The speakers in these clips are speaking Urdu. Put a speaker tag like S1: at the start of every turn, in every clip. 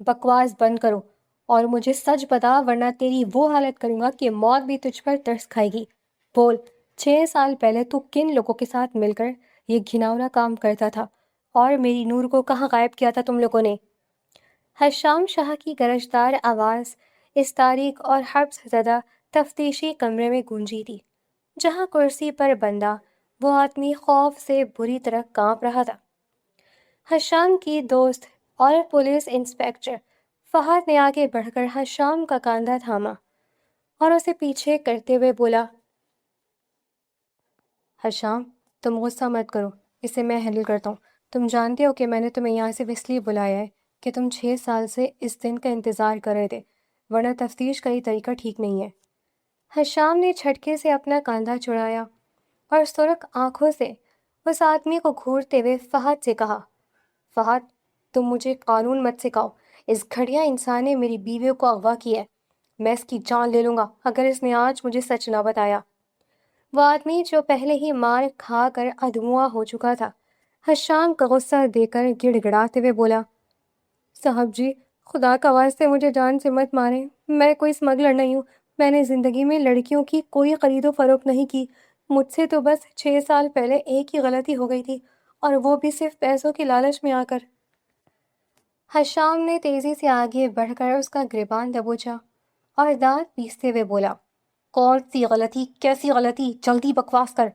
S1: بکواس بند کرو اور مجھے سچ بتا، ورنہ تیری وہ حالت کروں گا کہ موت بھی تجھ پر ترس کھائے گی۔ بول، 6 سال پہلے تو کن لوگوں کے ساتھ مل کر یہ گھناؤنا کام کرتا تھا، اور میری نور کو کہاں غائب کیا تھا تم لوگوں نے؟ حشام شاہ کی گرجدار آواز اس تاریک اور حبس زدہ تفتیشی کمرے میں گونجی تھی، جہاں کرسی پر بندہ وہ آدمی خوف سے بری طرح کانپ رہا تھا۔ حشام کی دوست اور پولیس انسپکٹر فہد نے آگے بڑھ کر حشام کا کاندھا تھاما اور اسے پیچھے کرتے ہوئے بولا، حشام، تم غصہ مت کرو، اسے میں ہینڈل کرتا ہوں۔ تم جانتے ہو کہ میں نے تمہیں یہاں صرف اس لیے بلایا ہے کہ تم 6 سال سے اس دن کا انتظار کر رہے تھے، ورنہ تفتیش کا یہ طریقہ ٹھیک نہیں ہے۔ حشام نے جھٹکے سے اپنا کاندھا چھڑایا اور سرخ آنکھوں سے اس آدمی کو گھورتے ہوئے فہد سے کہا، فہد، تم مجھے قانون مت سکھاؤ۔ اس گھٹیا انسان نے میری بیویوں کو اغوا کیا ہے، میں اس کی جان لے لوں گا اگر اس نے آج مجھے سچ نہ بتایا۔ وہ آدمی جو پہلے ہی مار کھا کر ادھموا ہو چکا تھا، حشام کا غصہ دے کر گڑ گڑاتے ہوئے بولا، صاحب جی، خدا کا واسطے مجھے جان سے مت ماریں، میں کوئی اسمگلر نہیں ہوں، میں نے زندگی میں لڑکیوں کی کوئی خرید و فروخت نہیں کی، مجھ سے تو بس 6 سال پہلے ایک ہی غلطی ہو گئی تھی، اور وہ بھی صرف پیسوں کی لالچ میں آ کر۔ حشام نے تیزی سے آگے بڑھ کر اس کا گریبان دبوچا اور دانت پیستے ہوئے بولا، کون سی غلطی؟ کیسی غلطی؟ جلدی بکواس کر۔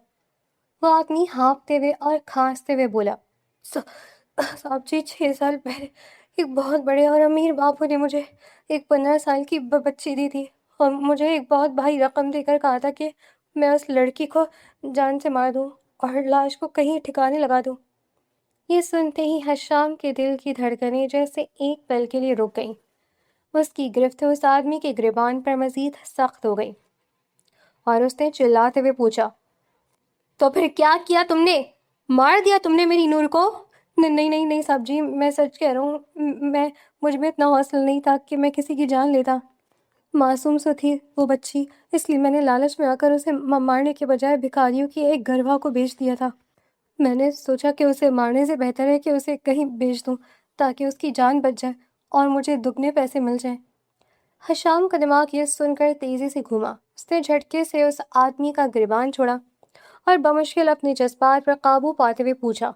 S1: وہ آدمی ہانپتے ہوئے اور کھانستے ہوئے بولا، صاحب جی، 6 سال پہلے ایک بہت بڑے اور امیر باپو نے مجھے ایک 15 سال کی بچی دی تھی، اور مجھے ایک بہت بھاری رقم دے کر کہا تھا کہ میں اس لڑکی کو جان سے مار دوں اور لاش کو کہیں ٹھکانے لگا دوں۔ یہ سنتے ہی حشام کے دل کی دھڑکنیں جیسے ایک پل کے لیے رک گئیں۔ اس کی گرفت اس آدمی کے گریبان پر مزید سخت ہو گئی اور اس نے چلاتے ہوئے پوچھا، تو پھر کیا کیا تم نے؟ مار دیا تم نے میری نور کو؟ نہیں نہیں نہیں صاحب جی، میں سچ کہہ رہا ہوں، مجھ میں اتنا حوصلہ نہیں تھا کہ میں کسی کی جان لیتا۔ معصوم سو تھی وہ بچی، اس لیے میں نے لالچ میں آ کر اسے مارنے کے بجائے بھکاریوں کی ایک گھروا کو بیچ دیا تھا۔ میں نے سوچا کہ اسے مارنے سے بہتر ہے کہ اسے کہیں بیچ دوں تاکہ اس کی جان بچ جائے اور مجھے دگنے پیسے مل جائیں۔ حشام کا دماغ یہ سن کر تیزی سے گھوما۔ اس نے جھٹکے سے اس آدمی کا گریبان چھوڑا اور بمشکل اپنے جذبات پر قابو پاتے ہوئے پوچھا،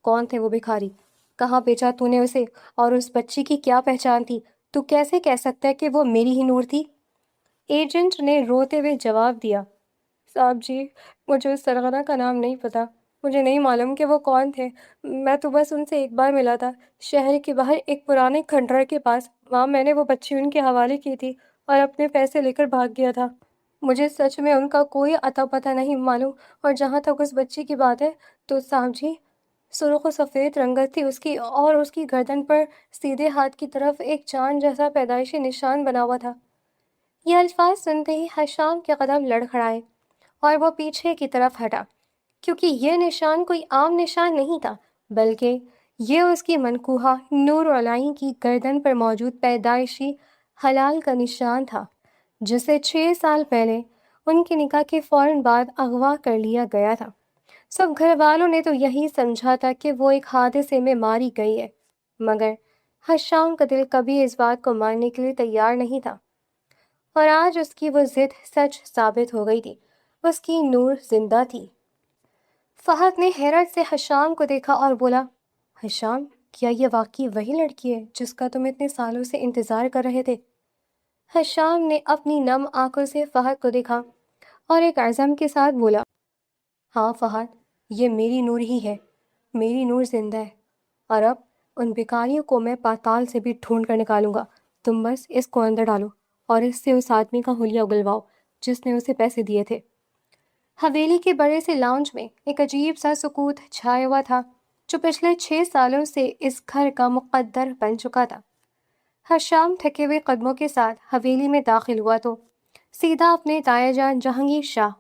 S1: کون تھے وہ بھکاری؟ کہاں بیچا تو نے اسے؟ اور اس بچی کی کیا پہچان تھی؟ تو کیسے کہہ سکتا ہے کہ وہ میری ہی نور تھی؟ ایجنٹ نے روتے ہوئے جواب دیا، صاحب جی، مجھے اس سرغنہ کا نام نہیں پتا، مجھے نہیں معلوم کہ وہ کون تھے، میں تو بس ان سے ایک بار ملا تھا شہر کے باہر ایک پرانے کھنڈر کے پاس، وہاں میں نے وہ بچی ان کے حوالے کی تھی اور اپنے پیسے لے کر بھاگ گیا تھا۔ مجھے سچ میں ان کا کوئی اتا پتہ نہیں معلوم، اور جہاں تک اس بچی کی بات ہے تو صاحب جی، سرخ و سفید رنگت تھی اس کی، اور اس کی گردن پر سیدھے ہاتھ کی طرف ایک چاند جیسا پیدائشی نشان بنا ہوا تھا۔ یہ الفاظ سنتے ہی حشام کے قدم لڑکھڑائے اور وہ پیچھے کی طرف ہٹا، کیونکہ یہ نشان کوئی عام نشان نہیں تھا، بلکہ یہ اس کی منکوحہ نور علائی کی گردن پر موجود پیدائشی ہلال کا نشان تھا، جسے 6 سال پہلے ان کے نکاح کے فوراً بعد اغوا کر لیا گیا تھا۔ سب گھر والوں نے تو یہی سمجھا تھا کہ وہ ایک حادثے میں ماری گئی ہے، مگر حشام کا دل کبھی اس بات کو ماننے کے لیے تیار نہیں تھا، اور آج اس کی وہ ضد سچ ثابت ہو گئی تھی، اس کی نور زندہ تھی۔ فہد نے حیرت سے حشام کو دیکھا اور بولا، حشام، کیا یہ واقعی وہی لڑکی ہے جس کا تم اتنے سالوں سے انتظار کر رہے تھے؟ حشام نے اپنی نم آنکھوں سے فہد کو دیکھا اور ایک عزم کے ساتھ بولا، ہاں فہد، یہ میری نور ہی ہے، میری نور زندہ ہے، اور اب ان بھکاریوں کو میں پاتال سے بھی ڈھونڈ کر نکالوں گا۔ تم بس اس کو اندر ڈالو اور اس سے اس آدمی کا حلیہ اگلواؤ جس نے اسے پیسے دیے تھے۔ حویلی کے بڑے سے لاؤنج میں ایک عجیب سا سکوت چھایا ہوا تھا جو پچھلے 6 سالوں سے اس گھر کا مقدر بن چکا تھا۔ حشام تھکے ہوئے قدموں کے ساتھ حویلی میں داخل ہوا تو سیدھا اپنے تایا جان جہانگیر شاہ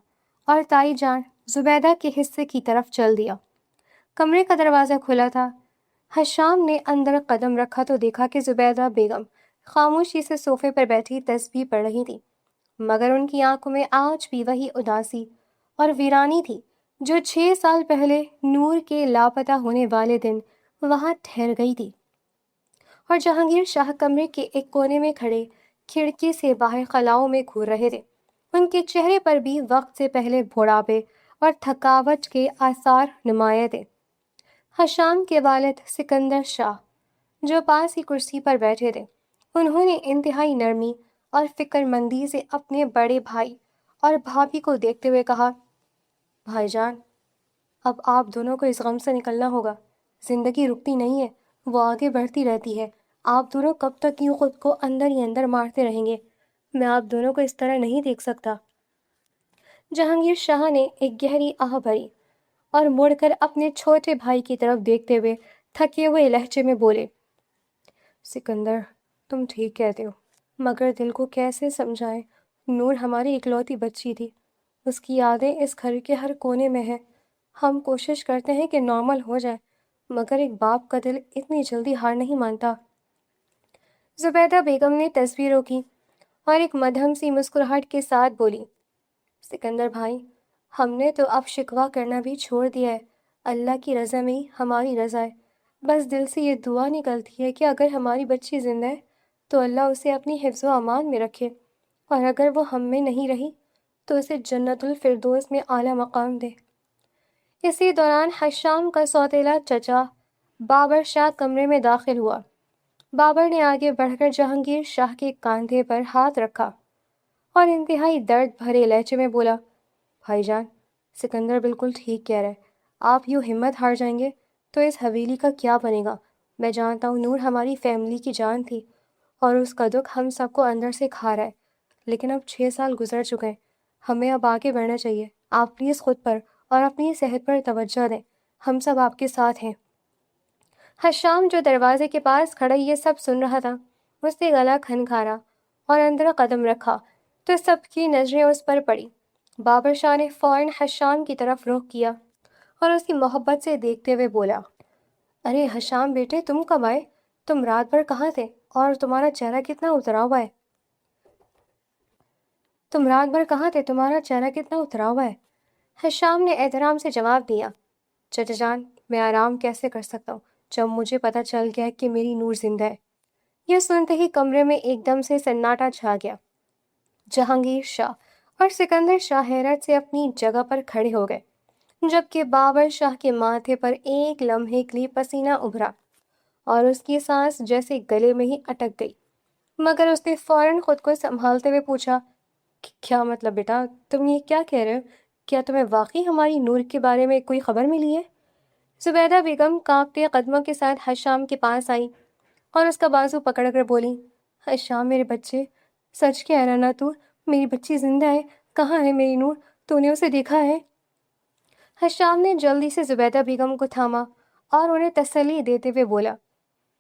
S1: اور تائی جان زبیدہ کے حصے کی طرف چل دیا۔ کمرے کا دروازہ کھلا تھا۔ حشام نے اندر قدم رکھا تو دیکھا کہ زبیدہ بیگم خاموشی سے صوفے پر بیٹھی تسبیح پڑھ رہی تھی، مگر ان کی آنکھوں میں آج بھی وہی اداسی اور ویرانی تھی جو 6 سال پہلے نور کے لاپتہ ہونے والے دن وہاں ٹھہر گئی تھی۔ اور جہانگیر شاہ کمرے کے ایک کونے میں کھڑے کھڑکی سے باہر خلاؤں میں گھور رہے تھے۔ ان کے چہرے پر بھی وقت سے پہلے بڑھاپے اور تھکاوٹ کے آثار نمایاں تھے۔ حشام کے والد سکندر شاہ جو پاس ہی کرسی پر بیٹھے تھے، انہوں نے انتہائی نرمی اور فکر مندی سے اپنے بڑے بھائی اور بھابھی کو دیکھتے ہوئے کہا، بھائی جان، اب آپ دونوں کو اس غم سے نکلنا ہوگا۔ زندگی رکتی نہیں ہے، وہ آگے بڑھتی رہتی ہے۔ آپ دونوں کب تک یوں خود کو اندر ہی اندر مارتے رہیں گے؟ میں آپ دونوں کو اس طرح نہیں دیکھ سکتا۔ جہانگیر شاہ نے ایک گہری آہ بھری اور مڑ کر اپنے چھوٹے بھائی کی طرف دیکھتے ہوئے تھکے ہوئے لہجے میں بولے، سکندر، تم ٹھیک کہتے ہو، مگر دل کو کیسے سمجھائیں؟ نور ہماری اکلوتی بچی تھی، اس کی یادیں اس گھر کے ہر کونے میں ہیں۔ ہم کوشش کرتے ہیں کہ نارمل ہو جائے، مگر ایک باپ کا دل اتنی جلدی ہار نہیں مانتا۔ زبیدہ بیگم نے تصویروں کی اور ایک مدھم سی مسکراہٹ کے ساتھ بولی، سکندر بھائی، ہم نے تو اب شکوہ کرنا بھی چھوڑ دیا ہے۔ اللہ کی رضا میں ہی ہماری رضا ہے۔ بس دل سے یہ دعا نکلتی ہے کہ اگر ہماری بچی زندہ ہے تو اللہ اسے اپنی حفظ و امان میں رکھے، اور اگر وہ ہم میں نہیں رہی تو اسے جنت الفردوس میں اعلیٰ مقام دے۔ اسی دوران حشام کا سوتیلا چچا بابر شاہ کمرے میں داخل ہوا۔ بابر نے آگے بڑھ کر جہانگیر شاہ کے کاندھے پر ہاتھ رکھا اور انتہائی درد بھرے لہجے میں بولا، بھائی جان، سکندر بالکل ٹھیک کہہ رہا ہے۔ آپ یوں ہمت ہار جائیں گے تو اس حویلی کا کیا بنے گا؟ میں جانتا ہوں نور ہماری فیملی کی جان تھی اور اس کا دکھ ہم سب کو اندر سے کھا رہا ہے، لیکن اب 6 سال گزر چکے ہیں۔ ہمیں اب آگے بڑھنا چاہیے۔ آپ پلیز خود پر اور اپنی صحت پر توجہ دیں، ہم سب آپ کے ساتھ ہیں۔ حشام جو دروازے کے پاس کھڑا یہ سب سن رہا تھا، اس نے گلا کھنکھارا اور اندر قدم رکھا تو سب کی نظریں اس پر پڑی۔ بابر شاہ نے فوراً حشام کی طرف رخ کیا اور اس کی محبت سے دیکھتے ہوئے بولا، ارے حشام بیٹے، تم کب آئے؟ تم رات بھر کہاں تھے اور تمہارا چہرہ کتنا اترا ہوا ہے؟ حشام نے احترام سے جواب دیا، چچا جان، میں آرام کیسے کر سکتا ہوں جب مجھے پتہ چل گیا کہ میری نور زندہ ہے۔ یہ سنتے ہی کمرے میں ایک دم سے سناٹا چھا گیا۔ جہانگیر شاہ اور سکندر شاہ حیرت سے اپنی جگہ پر کھڑے ہو گئے، جبکہ بابر شاہ کے ماتھے پر ایک لمحے کے لیے پسینہ ابھرا اور اس کی سانس جیسے گلے میں ہی اٹک گئی، مگر اس نے فوراً خود کو سنبھالتے ہوئے پوچھا، کیا مطلب بیٹا، تم یہ کیا کہہ رہے ہو؟ کیا تمہیں واقعی ہماری نور کے بارے میں کوئی خبر ملی ہے؟ زبیدہ بیگم کانپتے قدموں کے ساتھ حشام کے پاس آئی اور اس کا بازو پکڑ کر بولی، حشام میرے بچے، سچ کہہ رہا نا تو؟ میری بچی زندہ ہے؟ کہاں ہے میری نور؟ تو نے اسے دیکھا ہے؟ حشام نے جلدی سے زبیدہ بیگم کو تھاما اور انہیں تسلی دیتے ہوئے بولا،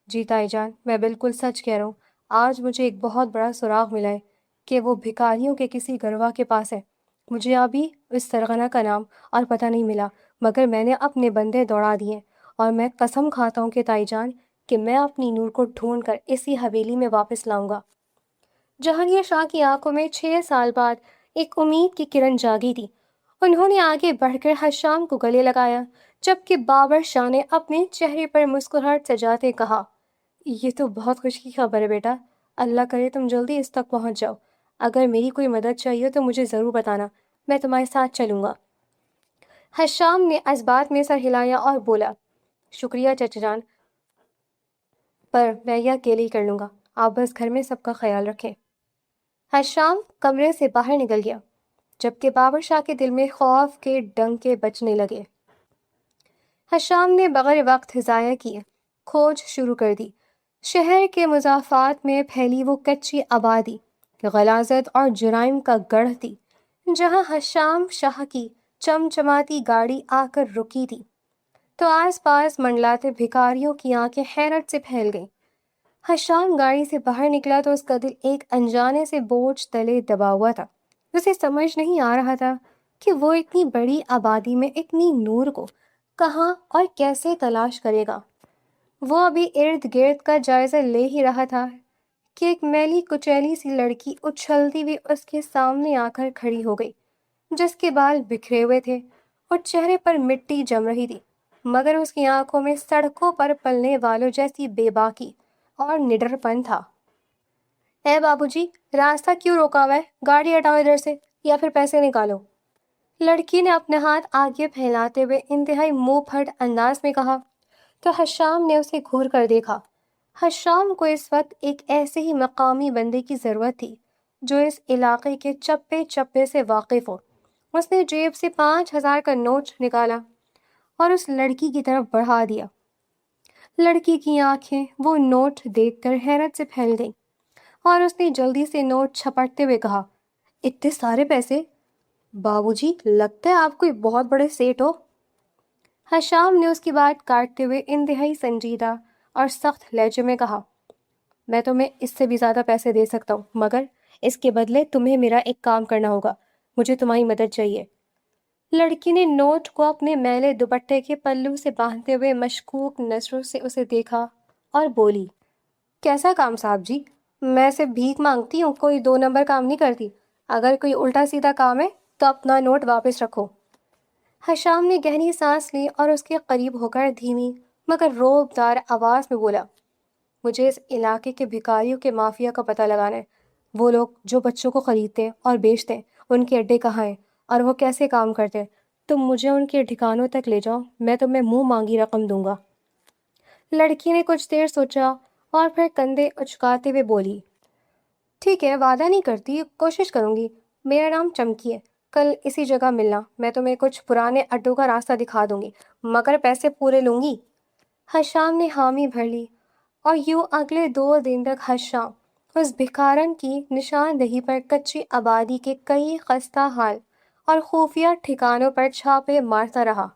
S1: جی تائی جان، میں بالکل سچ کہہ رہا ہوں۔ آج مجھے ایک بہت بڑا سراغ ملا ہے کہ وہ بھکاریوں کے کسی گروہ کے پاس ہے۔ مجھے ابھی اس سرغنہ کا نام اور پتہ نہیں ملا، مگر میں نے اپنے بندے دوڑا دیے اور میں قسم کھاتا ہوں کہ تائی جان کہ میں اپنی نور کو ڈھونڈ کر اسی حویلی میں واپس لاؤں گا۔ جہانگیر شاہ کی آنکھوں میں 6 سال بعد ایک امید کی کرن جاگی تھی۔ انہوں نے آگے بڑھ کر حشام کو گلے لگایا، جبکہ بابر شاہ نے اپنے چہرے پر مسکراہٹ سجاتے کہا، یہ تو بہت خوش کی خبر ہے بیٹا، اللہ کرے تم جلدی اس تک پہنچ جاؤ۔ اگر میری کوئی مدد چاہیے تو مجھے ضرور بتانا، میں تمہارے ساتھ چلوں گا۔ حشام نے اس بات میں سر ہلایا اور بولا، شکریہ چچا جان، پر میں یہ اکیلے ہی کر لوں گا، آپ بس گھر میں سب کا خیال رکھیں۔ حشام کمرے سے باہر نکل گیا، جبکہ بابر شاہ کے دل میں خوف کے ڈنکے بجنے لگے۔ حشام نے بغیر وقت ضائع کیے کھوج شروع کر دی۔ شہر کے مضافات میں پھیلی وہ کچی آبادی غلاظت اور جرائم کا گڑھ تھی، جہاں حشام شاہ کی چمچماتی گاڑی آ کر رکی تھی تو آس پاس منڈلاتے بھکاریوں کی آنکھیں حیرت سے پھیل گئیں۔ حشام گاڑی سے باہر نکلا تو اس کا دل ایک انجانے سے بوجھ تلے دبا ہوا تھا۔ اسے سمجھ نہیں آ رہا تھا کہ وہ اتنی بڑی آبادی میں اتنی نور کو کہاں اور کیسے تلاش کرے گا۔ وہ ابھی ارد گرد کا جائزہ لے ہی رہا تھا کہ ایک میلی کچیلی سی لڑکی اچھلتی ہوئی اس کے سامنے آ کر کھڑی ہو گئی، جس کے بال بکھرے ہوئے تھے اور چہرے پر مٹی جم رہی تھی، مگر اس کی آنکھوں میں سڑکوں پر پلنے والوں جیسی بے باکی اور نڈر پن تھا۔ اے بابو جی، راستہ کیوں روکا ہوا ہے؟ گاڑی ہٹاؤ ادھر سے یا پھر پیسے نکالو۔ لڑکی نے اپنے ہاتھ آگے پھیلاتے ہوئے انتہائی منہ پھٹ انداز میں کہا تو حشام نے اسے گھور کر دیکھا۔ حشام کو اس وقت ایک ایسے ہی مقامی بندے کی ضرورت تھی جو اس علاقے کے چپے چپے سے واقف ہو۔ اس نے جیب سے 5,000 کا نوٹ نکالا اور اس لڑکی کی طرف بڑھا دیا۔ لڑکی کی آنکھیں وہ نوٹ دیکھ کر حیرت سے پھیل گئیں اور اس نے جلدی سے نوٹ چھپٹتے ہوئے کہا، اتنے سارے پیسے؟ بابو جی، لگتا ہے آپ کوئی بہت بڑے سیٹ ہو۔ حشام نے اس کی بات کاٹتے ہوئے انتہائی سنجیدہ اور سخت لہجے میں کہا، میں تمہیں اس سے بھی زیادہ پیسے دے سکتا ہوں، مگر اس کے بدلے تمہیں میرا ایک کام کرنا ہوگا، مجھے تمہاری مدد چاہیے۔ لڑکی نے نوٹ کو اپنے میلے دوپٹے کے پلو سے باندھتے ہوئے مشکوک نظروں سے اسے دیکھا اور بولی، کیسا کام صاحب جی؟ میں صرف بھیک مانگتی ہوں، کوئی 2 نمبر کام نہیں کرتی۔ اگر کوئی الٹا سیدھا کام ہے تو اپنا نوٹ واپس رکھو۔ حشام نے گہری سانس لی اور اس کے قریب ہو کر دھیمی مگر روب دار آواز میں بولا، مجھے اس علاقے کے بھکاریوں کے مافیا کا پتہ لگانا ہے۔ وہ لوگ جو بچوں کو خریدتے اور بیچتے ہیں، ان کے اڈے کہاں ہیں اور وہ کیسے کام کرتے ہیں؟ تم مجھے ان کے ٹھکانوں تک لے جاؤ، میں تمہیں منہ مانگی رقم دوں گا۔ لڑکی نے کچھ دیر سوچا اور پھر کندھے اچکاتے ہوئے بولی، ٹھیک ہے، وعدہ نہیں کرتی، کوشش کروں گی۔ میرا نام چمکی ہے، کل اسی جگہ ملنا، میں تمہیں کچھ پرانے اڈوں کا راستہ دکھا دوں گی، مگر پیسے پورے لوں گی۔ حشام نے حامی بھر لی اور یوں اگلے 2 دن تک حشام اس بھکارن کی نشاندہی پر کچی آبادی کے کئی خستہ حال اور خفیہ ٹھکانوں پر چھاپے مارتا رہا،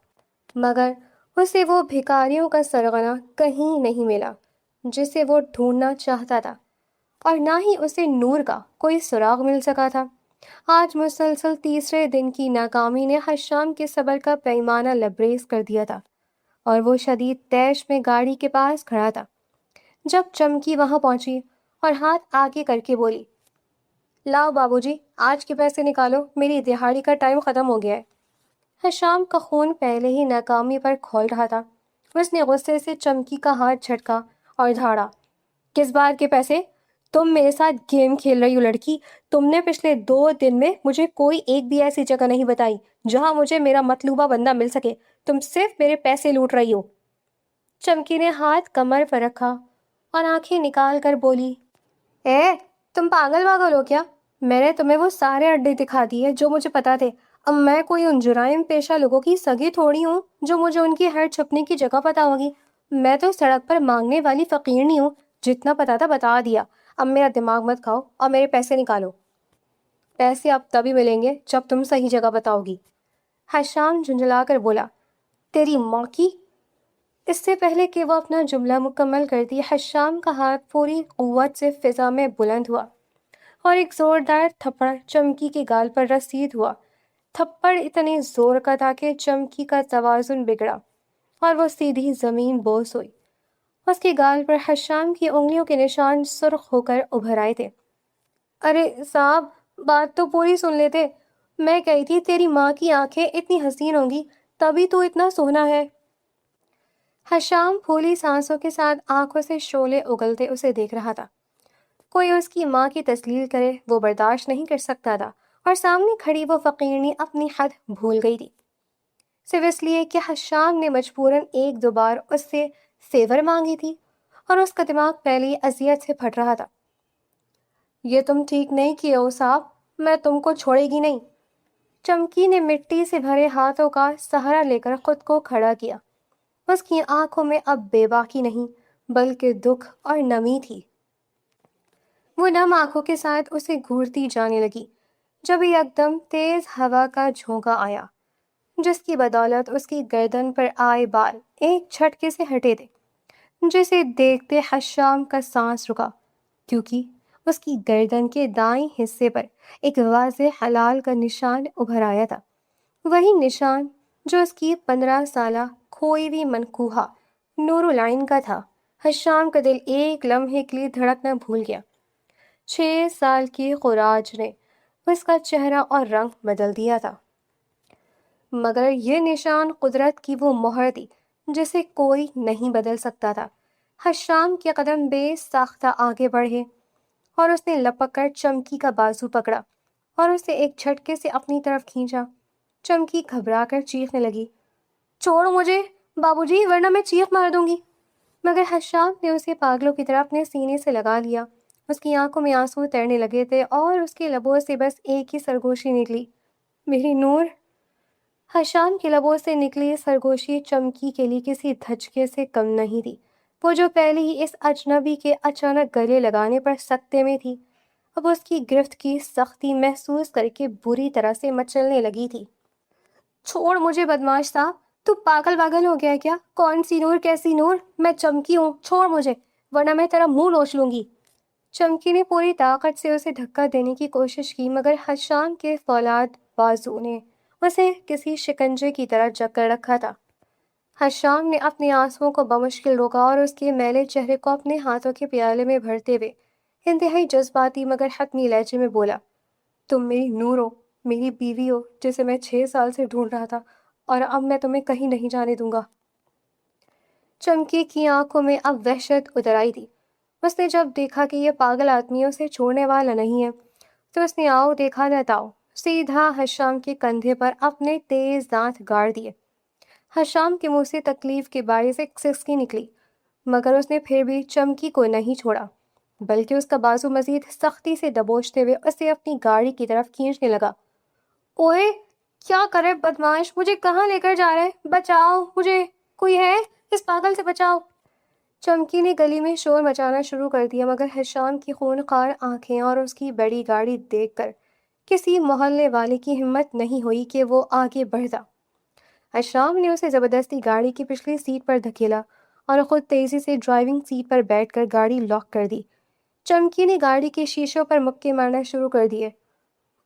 S1: مگر اسے وہ بھکاریوں کا سرغنہ کہیں نہیں ملا جسے وہ ڈھونڈنا چاہتا تھا، اور نہ ہی اسے نور کا کوئی سراغ مل سکا تھا۔ آج مسلسل تیسرے دن کی ناکامی نے حشام کے صبر کا پیمانہ لبریز کر دیا تھا اور وہ شدید طیش میں گاڑی کے پاس کھڑا تھا جب چمکی وہاں پہنچی اور ہاتھ آگے کر کے بولی، لاؤ بابو جی، آج کے پیسے نکالو، میری دہاڑی کا ٹائم ختم ہو گیا ہے۔ حشام کا خون پہلے ہی ناکامی پر کھول رہا تھا۔ اس نے غصے سے چمکی کا ہاتھ جھٹکا اور دھاڑا، کس بات کے پیسے؟ تم میرے ساتھ گیم کھیل رہی ہو لڑکی؟ تم نے پچھلے 2 دن میں مجھے کوئی ایک بھی ایسی جگہ نہیں بتائی جہاں مجھے میرا مطلوبہ بندہ مل سکے، تم صرف میرے پیسے لوٹ رہی ہو۔ چمکی نے ہاتھ کمر پر رکھا اور آنکھیں نکال کر بولی، تم پاگل واگل ہو کیا؟ میں نے تمہیں وہ سارے اڈے دکھا دیے جو مجھے پتا تھے۔ اب میں کوئی ان جرائم پیشہ لوگوں کی سگی تھوڑی ہوں جو مجھے ان کی ہر چھپنے کی جگہ پتا ہوگی۔ میں تو سڑک پر مانگنے والی فقیر نہیں ہوں، جتنا پتا تھا بتا دیا۔ اب میرا دماغ مت کھاؤ اور میرے پیسے نکالو۔ پیسے اب تبھی ملیں گے جب تم صحیح جگہ بتاؤ گی۔ حشام جھنجھلا کر بولا، تیری ماں کی۔ اس سے پہلے کہ وہ اپنا جملہ مکمل کرتی، حشام کا ہاتھ پوری قوت سے فضا میں بلند ہوا اور ایک زوردار تھپڑ چمکی کے گال پر رسید ہوا۔ تھپڑ اتنے زور کا تھا کہ چمکی کا توازن بگڑا اور وہ سیدھی زمین بوس ہوئی۔ اس کے گال پر حشام کی انگلیوں کے نشان سرخ ہو کر ابھر آئے تھے۔ ارے صاحب، بات تو پوری سن لیتے۔ میں کہی تھی تیری ماں کی آنکھیں اتنی حسین ہوں گی تبھی تو اتنا سونا ہے۔ حشام پھولی سانسوں کے ساتھ آنکھوں سے شعلے اگلتے اسے دیکھ رہا تھا۔ کوئی اس کی ماں کی تسلیل کرے وہ برداشت نہیں کر سکتا تھا، اور سامنے کھڑی وہ فقیرنی اپنی حد بھول گئی تھی، صرف اس لیے کہ حشام نے مجبوراً 1-2 بار اس سے فیور مانگی تھی اور اس کا دماغ پہلے ہی اذیت سے پھٹ رہا تھا۔ یہ تم ٹھیک نہیں کیے ہو صاحب، میں تم کو چھوڑے گی نہیں۔ چمکی نے مٹی سے بھرے ہاتھوں کا سہارا لے کر خود کو کھڑا کیا۔ اس کی آنکھوں میں اب بے باکی نہیں بلکہ دکھ اور نمی تھی۔ وہ نم آنکھوں کے ساتھ اسے گھورتی جانے لگی جب یکدم تیز ہوا کا جھونکا آیا جس کی بدولت اس کی گردن پر آئے بال ایک جھٹکے سے ہٹے تھے، جسے دیکھتے حشام کا سانس رکا، کیونکہ اس کی گردن کے دائیں حصے پر ایک واضح ہلال کا نشان ابھر آیا تھا، وہی نشان جو اس کی 15 سالہ کھوئی ہوئی منقوہہ نور العین کا تھا۔ حشام کا دل ایک لمحے کے لیے دھڑکنا بھول گیا۔ 6 سال کی خوراج نے اس کا چہرہ اور رنگ بدل دیا تھا، مگر یہ نشان قدرت کی وہ مہر تھی جسے کوئی نہیں بدل سکتا تھا۔ حشام کے قدم بے ساختہ آگے بڑھے اور اس نے لپک کر چمکی کا بازو پکڑا اور اسے ایک جھٹکے سے اپنی طرف کھینچا۔ چمکی گھبرا کر چیخنے لگی، چھوڑو مجھے بابو جی ورنہ میں چیخ مار دوں گی، مگر حشام نے اسے پاگلوں کی طرح اپنے سینے سے لگا لیا۔ اس کی آنکھوں میں آنسو تیرنے لگے تھے اور اس کے لبوں سے بس ایک ہی سرگوشی نکلی، میری نور۔ حشام کے لبوں سے نکلی سرگوشی چمکی کے لیے کسی دھچکے سے کم نہیں تھی۔ وہ جو پہلے ہی اس اجنبی کے اچانک گلے لگانے پر سکتے میں تھی، اب اس کی گرفت کی سختی محسوس کر کے بری طرح سے مچلنے لگی تھی۔ چھوڑ مجھے بدماش صاحب، تو پاگل ہو گیا کیا؟ کون سی نور کیسی نور؟ میں چمکی ہوں، چھوڑ مجھے ورنہ میں تیرا منہ نوچ لوں گی۔ چمکی نے پوری طاقت سے اسے دھکا دینے کی کوشش کی مگر حشام کے فولاد بازو نے اسے کسی شکنجے کی طرح جکڑ رکھا تھا۔ حشام نے اپنے آنسوؤں کو بمشکل روکا اور اس کے میلے چہرے کو اپنے ہاتھوں کے پیالے میں بھرتے ہوئے انتہائی جذباتی مگر حتمی لہجے میں بولا، تم میری نور ہو، میری بیوی ہو جسے میں 6 سال سے ڈھونڈ رہا تھا، اور اب میں تمہیں کہیں نہیں جانے دوں گا۔ چمکی کی آنکھوں میں اب وحشت اتر آئی تھی۔ اس نے جب دیکھا کہ یہ پاگل آدمی اسے چھوڑنے والا نہیں ہے تو اس نے آؤ دیکھا نہ تاؤ سیدھا حشام کے کندھے پر اپنے تیز دانت گاڑ دیے۔ حشام کے منہ سے تکلیف کے باعث ایک سسکی نکلی مگر اس نے پھر بھی چمکی کو نہیں چھوڑا بلکہ اس کا بازو مزید سختی سے دبوچتے ہوئے اسے اپنی گاڑی کی طرف کھینچنے لگا۔ اوئے کیا کرے بدماش، مجھے کہاں لے کر جا رہے؟ بچاؤ مجھے، کوئی ہے؟ اس پاگل سے بچاؤ۔ چمکی نے گلی میں شور مچانا شروع کر دیا مگر حشام کی خونخوار آنکھیں اور اس کی بڑی گاڑی دیکھ کر کسی محلے والے کی ہمت نہیں ہوئی کہ وہ آگے بڑھتا۔ حشام نے اسے زبردستی گاڑی کی پچھلی سیٹ پر دھکیلا اور خود تیزی سے ڈرائیونگ سیٹ پر بیٹھ کر گاڑی لاک کر دی۔ چمکی نے گاڑی کے شیشوں پر مکے مارنا شروع کر دیے۔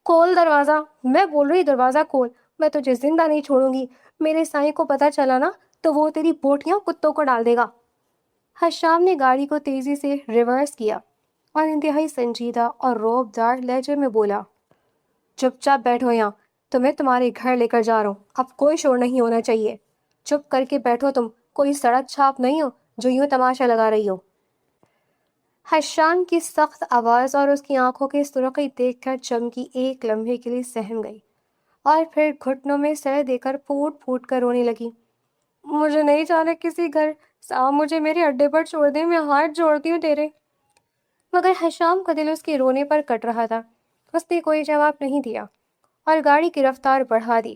S1: کھول دروازہ، میں بول رہی دروازہ کھول، میں تجھے زندہ نہیں چھوڑوں گی، میرے سائیں کو پتہ چلا نا تو وہ تیری بوٹیاں کتوں کو ڈال دے گا۔ حشام نے گاڑی کو تیزی سے ریورس کیا اور انتہائی سنجیدہ اور روب دار لہجے میں بولا، چپ چاپ بیٹھو یہاں، تمہیں تمہارے گھر لے کر جا رہا ہوں، اب کوئی شور نہیں ہونا چاہیے، چپ کر کے بیٹھو، تم کوئی سڑک چھاپ نہیں ہو جو یوں تماشا لگا رہی ہو۔ حشام کی سخت آواز اور اس کی آنکھوں کی سرخی دیکھ کر چمکی ایک لمحے کے لیے سہم گئی اور پھر گھٹنوں میں سر دے کر پھوٹ پھوٹ کر رونے لگی۔ مجھے نہیں جانا کسی گھر، صاحب مجھے میرے اڈے پر چھوڑ دیں، میں ہاتھ جوڑتی ہوں تیرے۔ مگر حشام کا دل اس کے رونے پر کٹ رہا تھا۔ اس نے کوئی جواب نہیں دیا اور گاڑی کی رفتار بڑھا دی۔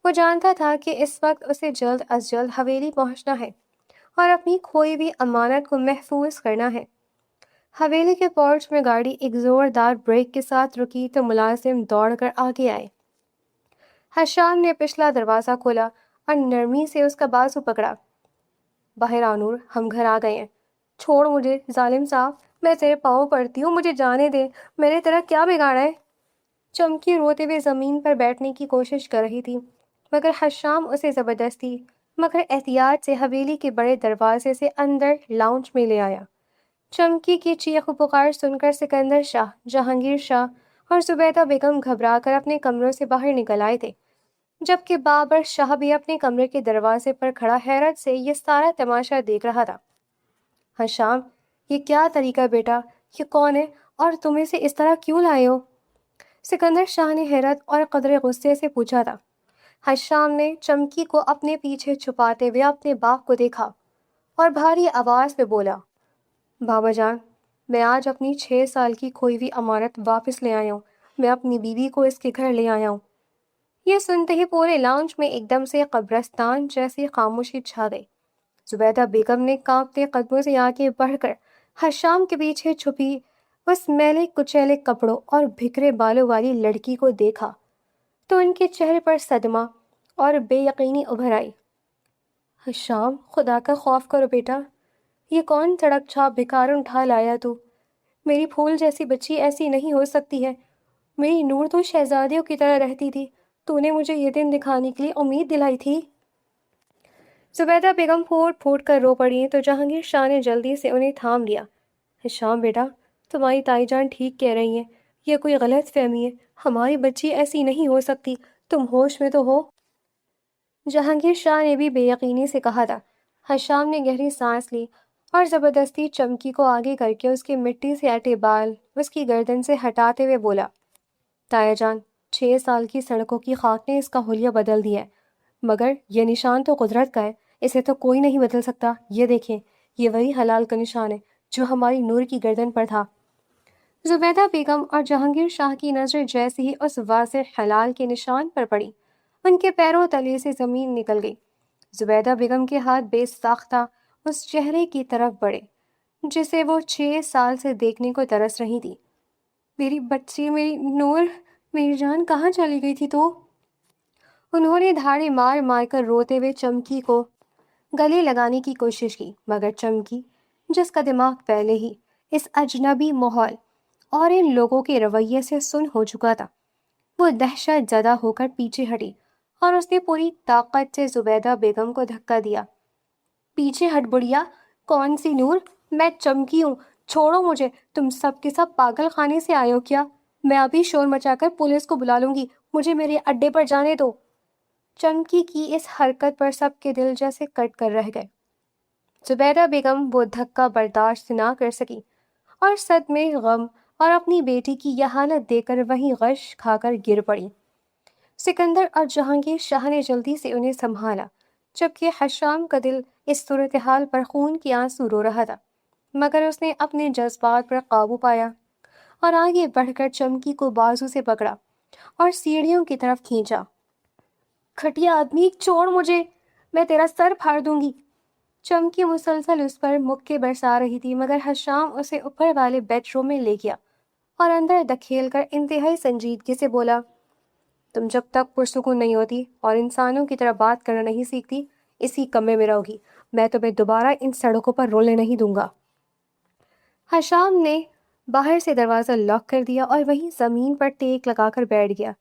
S1: وہ جانتا تھا کہ اس وقت اسے جلد از جلد حویلی پہنچنا ہے اور اپنی کھوئی ہوئی امانت کو محفوظ کرنا ہے۔ حویلی کے پورچ میں گاڑی ایک زوردار بریک کے ساتھ رکی تو ملازم دوڑ کر آگے آئے۔ حشام نے پچھلا دروازہ کھولا اور نرمی سے اس کا بازو پکڑا۔ باہر آ نور، ہم گھر آ گئے ہیں۔ چھوڑ مجھے ظالم صاحب، میں تیرے پاؤں پڑتی ہوں، مجھے جانے دے، میں نے تیرا کیا بگاڑا ہے؟ چمکی روتے ہوئے زمین پر بیٹھنے کی کوشش کر رہی تھی مگر حشام اسے زبردستی مگر احتیاط سے حویلی کے بڑے دروازے سے اندر لاؤنج میں لے آیا۔ چمکی کی چیخ و پکار سن کر سکندر شاہ، جہانگیر شاہ اور زبیدہ بیگم گھبرا کر اپنے کمروں سے باہر نکل آئے تھے، جبکہ بابر شاہ بھی اپنے کمرے کے دروازے پر کھڑا حیرت سے یہ سارا تماشا دیکھ رہا تھا۔ حشام، یہ کیا طریقہ بیٹا؟ یہ کون ہے اور تم اسے اس طرح کیوں لائے ہو؟ سکندر شاہ نے حیرت اور قدرے غصے سے پوچھا تھا۔ حشام نے چمکی کو اپنے پیچھے چھپاتے ہوئے اپنے باپ کو دیکھا اور بھاری آواز میں بولا، بابا جان، میں آج اپنی 6 سال کی کھوئی ہوئی امانت واپس لے آیا ہوں، میں اپنی بیوی کو اس کے گھر لے آیا ہوں۔ یہ سنتے ہی پورے لاؤنج میں ایک دم سے قبرستان جیسی خاموشی چھا گئی۔ زبیدہ بیگم نے کانپتے قدموں سے آگے بڑھ کر حشام کے پیچھے چھپی اس میلے کچیلے کپڑوں اور بکھرے بالوں والی لڑکی کو دیکھا تو ان کے چہرے پر صدمہ اور بے یقینی ابھر آئی۔ حشام، خدا کا خوف کرو بیٹا، یہ کون سڑک چھاپ بھکارن اٹھا لایا تو؟ میری پھول جیسی بچی ایسی نہیں ہو سکتی ہے، میری نور تو شہزادیوں کی طرح رہتی تھی، تو نے مجھے یہ دن دکھانے کے لیے امید دلائی تھی۔ زبیدہ بیگم پھوٹ پھوٹ کر رو پڑی تو جہانگیر شاہ نے جلدی سے انہیں تھام لیا۔ حشام بیٹا، تمہاری تائی جان ٹھیک کہہ رہی ہیں، یہ کوئی غلط فہمی ہے، ہماری بچی ایسی نہیں ہو سکتی، تم ہوش میں تو ہو؟ جہانگیر شاہ نے بھی بے یقینی سے کہا تھا۔ حشام نے گہری سانس لی اور زبردستی چمکی کو آگے کر کے اس کے مٹی سے اٹے بال اس کی گردن سے ہٹاتے ہوئے بولا، تایا جان، 6 سال کی سڑکوں کی خاک نے اس کا حلیہ بدل دیا ہے، مگر یہ نشان تو قدرت کا ہے، اسے تو کوئی نہیں بدل سکتا۔ یہ دیکھیں، یہ وہی حلال کا نشان ہے جو ہماری نور کی گردن پر تھا۔ زبیدہ بیگم اور جہانگیر شاہ کی نظر جیسے ہی اس واضح حلال کے نشان پر پڑی، ان کے پیروں تلے سے زمین نکل گئی۔ زبیدہ بیگم کے ہاتھ بے ساختہ اس چہرے کی طرف بڑھے جسے وہ 6 سال سے دیکھنے کو ترس رہی تھی۔ میری بچی، میری نور، میری جان کہاں چلی گئی تھی تو؟ انہوں نے دھاڑے مار مار کر روتے ہوئے چمکی کو گلے لگانے کی کوشش کی، مگر چمکی، جس کا دماغ پہلے ہی اس اجنبی ماحول اور ان لوگوں کے رویے سے سن ہو چکا تھا، وہ دہشت زدہ ہو کر پیچھے ہٹی اور اس نے پوری طاقت سے زبیدہ بیگم کو دھکا دیا۔ پیچھے ہٹ بڑھیا، کون سی نور؟ میں چمکی ہوں، چھوڑو مجھے، تم سب کے سب پاگل خانے سے آئے ہو کیا؟ میں ابھی شور مچا کر پولیس کو بلا لوں گی، مجھے میرے اڈے پر جانے دو۔ چمکی کی اس حرکت پر سب کے دل جیسے کٹ کر رہ گئے۔ زبیدہ بیگم وہ دھکا برداشت نہ کر سکی اور صدمے غم اور اپنی بیٹی کی یہ حالت دیکھ کر وہیں غش کھا کر گر پڑی۔ سکندر اور جہانگیر شاہ نے جلدی سے انہیں سنبھالا، جبکہ حشام کا دل اس صورتحال پر خون کے آنسو رو رہا تھا، مگر اس نے اپنے جذبات پر قابو پایا اور آگے بڑھ کر چمکی کو بازو سے پکڑا اور سیڑھیوں کی طرف کھینچا۔ کھٹیا آدمی، چھوڑ مجھے، میں تیرا سر پھاڑ دوں گی۔ چمکی مسلسل اس پر مکے برسا رہی تھی، مگر حشام اسے اوپر والے بیڈ روم میں لے گیا اور اندر دھکیل کر انتہائی سنجیدگی سے بولا، تم جب تک پرسکون نہیں ہوتی اور انسانوں کی طرح بات کرنا نہیں سیکھتی، اسی کمرے میں رہو گی۔ میں تمہیں دوبارہ ان سڑکوں پر رولنے نہیں دوں گا۔ حشام نے باہر سے دروازہ لاک کر دیا اور وہیں زمین پر ٹیک لگا کر بیٹھ گیا،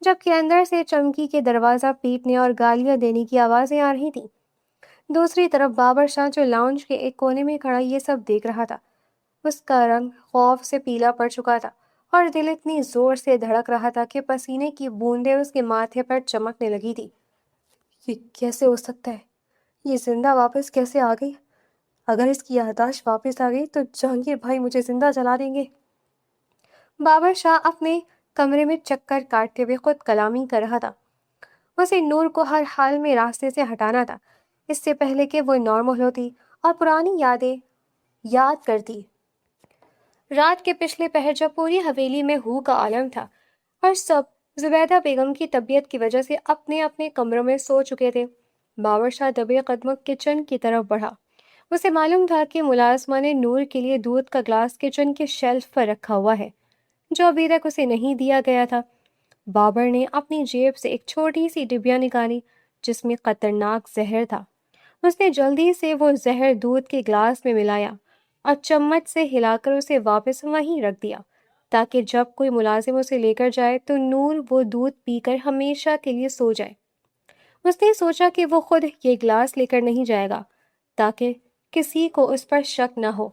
S1: جبکہ اندر سے چمکی کے دروازہ پیٹنے اور گالیاں دینے کی آوازیں آ رہی تھیں۔ دوسری طرف بابر شاہ، جو لاؤنج کے ایک کونے میں کھڑا یہ سب دیکھ رہا تھا، اس کا رنگ خوف سے پیلا پڑ چکا تھا اور دل اتنی زور سے دھڑک رہا تھا کہ پسینے کی بوندیں اس کے ماتھے پر چمکنے لگی تھی۔ یہ کیسے ہو سکتا ہے؟ یہ زندہ واپس کیسے آ گئی؟ اگر اس کی یادداشت واپس آ گئی تو جہانگیر بھائی مجھے زندہ جلا دیں گے۔ بابر شاہ اپنے کمرے میں چکر کاٹتے ہوئے خود کلامی کر رہا تھا۔ اسے نور کو ہر حال میں راستے سے ہٹانا تھا، اس سے پہلے کہ وہ نارمل ہوتی اور پرانی یادیں یاد کرتی۔ رات کے پچھلے پہر جب پوری حویلی میں ہو کا عالم تھا اور سب زبیدہ بیگم کی طبیعت کی وجہ سے اپنے اپنے کمروں میں سو چکے تھے، بابر شاہ دبے قدموں کچن کی طرف بڑھا۔ اسے معلوم تھا کہ ملازمہ نے نور کے لیے دودھ کا گلاس کچن کے شیلف پر رکھا ہوا ہے، جو ابھی تک اسے نہیں دیا گیا تھا۔ بابر نے اپنی جیب سے ایک چھوٹی سی ڈبیا نکالی جس میں خطرناک زہر تھا۔ اس نے جلدی سے وہ زہر دودھ کے گلاس میں ملایا اور چمچ سے ہلا کر اسے واپس وہیں رکھ دیا تاکہ جب کوئی ملازم اسے لے کر جائے تو نور وہ دودھ پی کر ہمیشہ کے لیے سو جائے۔ اس نے سوچا کہ وہ خود یہ گلاس لے کر نہیں جائے گا تاکہ کسی کو اس پر شک نہ ہو۔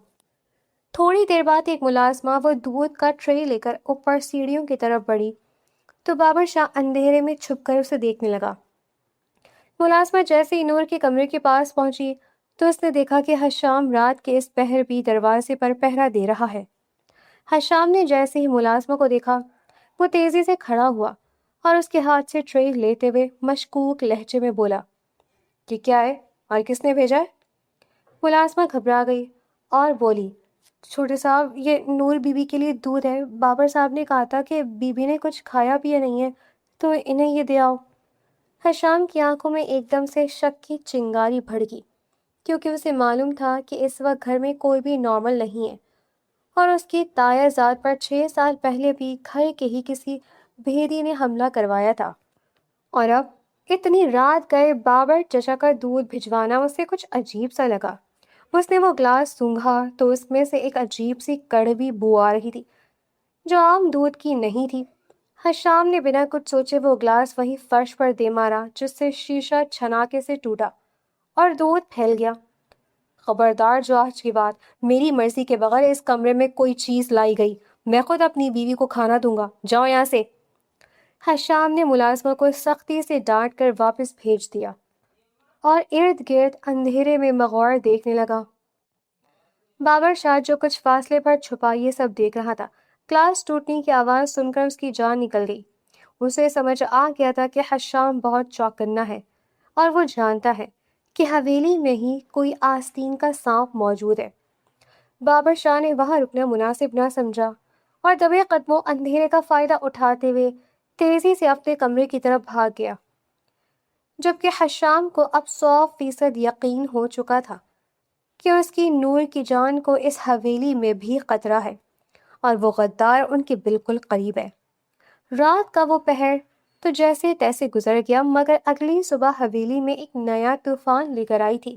S1: تھوڑی دیر بعد ایک ملازمہ وہ دودھ کا ٹرے لے کر اوپر سیڑھیوں کی طرف بڑھی تو بابر شاہ اندھیرے میں چھپ کر اسے دیکھنے لگا۔ ملازمہ جیسے ہی نور کے کمرے کے پاس پہنچی تو اس نے دیکھا کہ حشام رات کے اس پہر بھی دروازے پر پہرا دے رہا ہے۔ حشام نے جیسے ہی ملازمہ کو دیکھا، وہ تیزی سے کھڑا ہوا اور اس کے ہاتھ سے ٹرے لیتے ہوئے مشکوک لہجے میں بولا، یہ کیا ہے اور کس نے بھیجا ہے؟ ملازمہ گھبرا گئی اور بولی، چھوٹے صاحب، یہ نور بی بی کے لیے دودھ ہے، بابر صاحب نے کہا تھا کہ بی بی نے کچھ کھایا پیا نہیں ہے تو انہیں یہ دے آؤ۔ حشام کی آنکھوں میں ایک دم سے شک کی چنگاری بھڑکی، کیونکہ اسے معلوم تھا کہ اس وقت گھر میں کوئی بھی نارمل نہیں ہے اور اس کی تایا ذات پر 6 سال پہلے بھی گھر کے ہی کسی بھیدی نے حملہ کروایا تھا، اور اب اتنی رات گئے بابر چچا کا دودھ بھجوانا اسے کچھ عجیب سا لگا۔ اس نے وہ گلاس سونگھا تو اس میں سے ایک عجیب سی کڑوی بو آ رہی تھی جو عام دودھ کی نہیں تھی۔ حشام نے بنا کچھ سوچے وہ گلاس وہی فرش پر دے مارا جس سے شیشہ چھناکے سے ٹوٹا اور دودھ پھیل گیا۔ خبردار، جو آج کی بات میری مرضی کے بغیر اس کمرے میں کوئی چیز لائی گئی، میں خود اپنی بیوی کو کھانا دوں گا، جاؤ یہاں سے۔ حشام نے ملازمہ کو سختی سے ڈانٹ کر واپس بھیج دیا اور ارد گرد اندھیرے میں مغور دیکھنے لگا۔ بابر شاہ جو کچھ فاصلے پر چھپا یہ سب دیکھ رہا تھا، کلاس ٹوٹنے کی آواز سن کر اس کی جان نکل گئی۔ اسے سمجھ آ گیا تھا کہ حشام بہت چوکنا ہے اور وہ جانتا ہے کہ حویلی میں ہی کوئی آستین کا سانپ موجود ہے۔ بابر شاہ نے وہاں رکنا مناسب نہ سمجھا اور دبے قدموں اندھیرے کا فائدہ اٹھاتے ہوئے تیزی سے اپنے کمرے کی طرف بھاگ گیا، جبکہ حشام کو اب 100% یقین ہو چکا تھا کہ اس کی نور کی جان کو اس حویلی میں بھی خطرہ ہے اور وہ غدار ان کے بالکل قریب ہے۔ رات کا وہ پہر تو جیسے تیسے گزر گیا، مگر اگلی صبح حویلی میں ایک نیا طوفان لے کر آئی تھی۔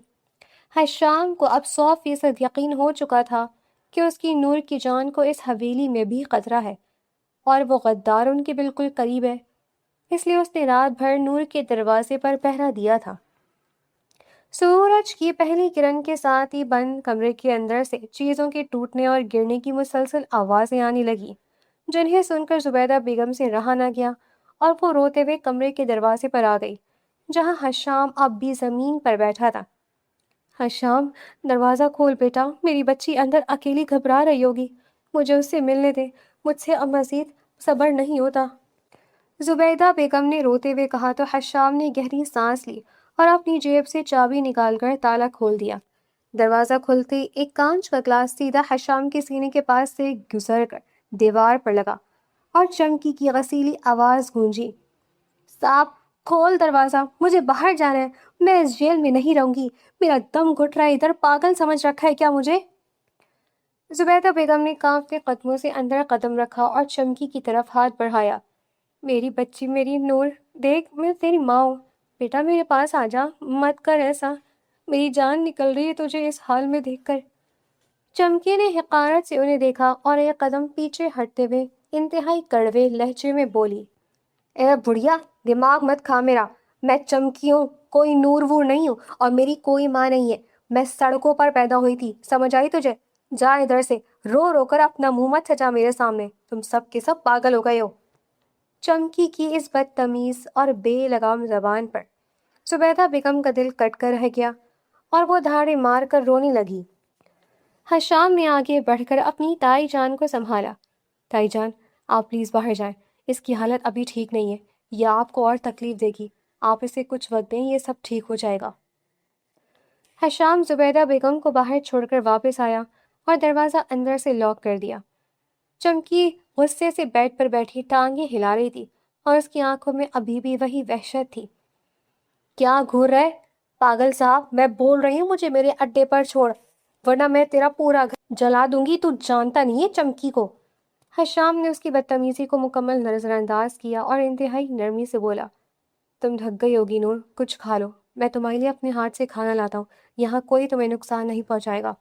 S1: حشام کو اب 100% یقین ہو چکا تھا کہ اس کی نور کی جان کو اس حویلی میں بھی خطرہ ہے اور وہ غدار ان کے بالکل قریب ہے، اس لیے اس نے رات بھر نور کے دروازے پر پہرا دیا تھا۔ سورج کی پہلی کرن کے ساتھ ہی بند کمرے کے اندر سے چیزوں کے ٹوٹنے اور گرنے کی مسلسل آوازیں آنے لگیں، جنہیں سن کر زبیدہ بیگم سے رہا نہ گیا اور وہ روتے ہوئے کمرے کے دروازے پر آ گئی، جہاں حشام اب بھی زمین پر بیٹھا تھا۔ حشام، دروازہ کھول بیٹا، میری بچی اندر اکیلی گھبرا رہی ہوگی، مجھے اس سے ملنے دے، مجھ سے اب مزید صبر نہیں ہوتا۔ زبیدہ بیگم نے روتے ہوئے کہا تو حشام نے گہری سانس لی اور اپنی جیب سے چابی نکال کر تالا کھول دیا۔ دروازہ کھلتے ایک کانچ کا گلاس سیدھا حشام کے سینے کے پاس سے گزر کر دیوار پر لگا اور چمکی کی غسیلی آواز گونجی، صاحب کھول دروازہ، مجھے باہر جانا ہے، میں اس جیل میں نہیں رہوں گی، میرا دم گھٹ رہا ہے، ادھر پاگل سمجھ رکھا ہے کیا مجھے؟ زبیدہ بیگم نے کانپتے قدموں سے اندر قدم رکھا اور چمکی کی طرف ہاتھ بڑھایا۔ میری بچی، میری نور، دیکھ میں تیری ماں ہوں، بیٹا میرے پاس آ جا، مت کر ایسا، میری جان نکل رہی ہے تجھے اس حال میں دیکھ کر۔ چمکی نے حقارت سے انہیں دیکھا اور ایک قدم پیچھے ہٹتے ہوئے انتہائی کڑوے لہجے میں بولی، اے بڑھیا، دماغ مت کھا میرا، میں چمکی ہوں، کوئی نور وور نہیں ہوں اور میری کوئی ماں نہیں ہے، میں سڑکوں پر پیدا ہوئی تھی، سمجھ آئی تجھے؟ جا ادھر سے، رو رو کر اپنا منہ مت سجا میرے سامنے، تم سب کے سب پاگل ہو گئے ہو۔ چمکی کی اس بدتمیز اور بے لگام زبان پر زبیدہ بیگم کا دل کٹ کر رہ گیا اور وہ دھاڑے مار کر رونے لگی۔ حشام نے آگے بڑھ کر اپنی تائی جان کو سنبھالا۔ تائی جان، آپ پلیز باہر جائیں، اس کی حالت ابھی ٹھیک نہیں ہے، یہ آپ کو اور تکلیف دے گی، آپ اسے کچھ وقت دیں، یہ سب ٹھیک ہو جائے گا۔ حشام زبیدہ بیگم کو باہر چھوڑ کر واپس آیا اور دروازہ اندر سے لاک کر دیا۔ چمکی غصے سے بیڈ پر بیٹھی ٹانگیں ہلا رہی تھی اور اس کی آنکھوں میں ابھی بھی وہی وحشت تھی۔ کیا گھور رہے پاگل صاحب، میں بول رہی ہوں مجھے میرے اڈے پر چھوڑ، ورنہ میں تیرا پورا گھر جلا دوں گی، تو جانتا نہیں ہے چمکی کو۔ حشام نے اس کی بدتمیزی کو مکمل نظر انداز کیا اور انتہائی نرمی سے بولا، تم تھک گئی ہوگی نور، کچھ کھا لو، میں تمہارے لیے اپنے ہاتھ سے کھانا لاتا ہوں، یہاں کوئی تمہیں نقصان نہیں پہنچائے گا۔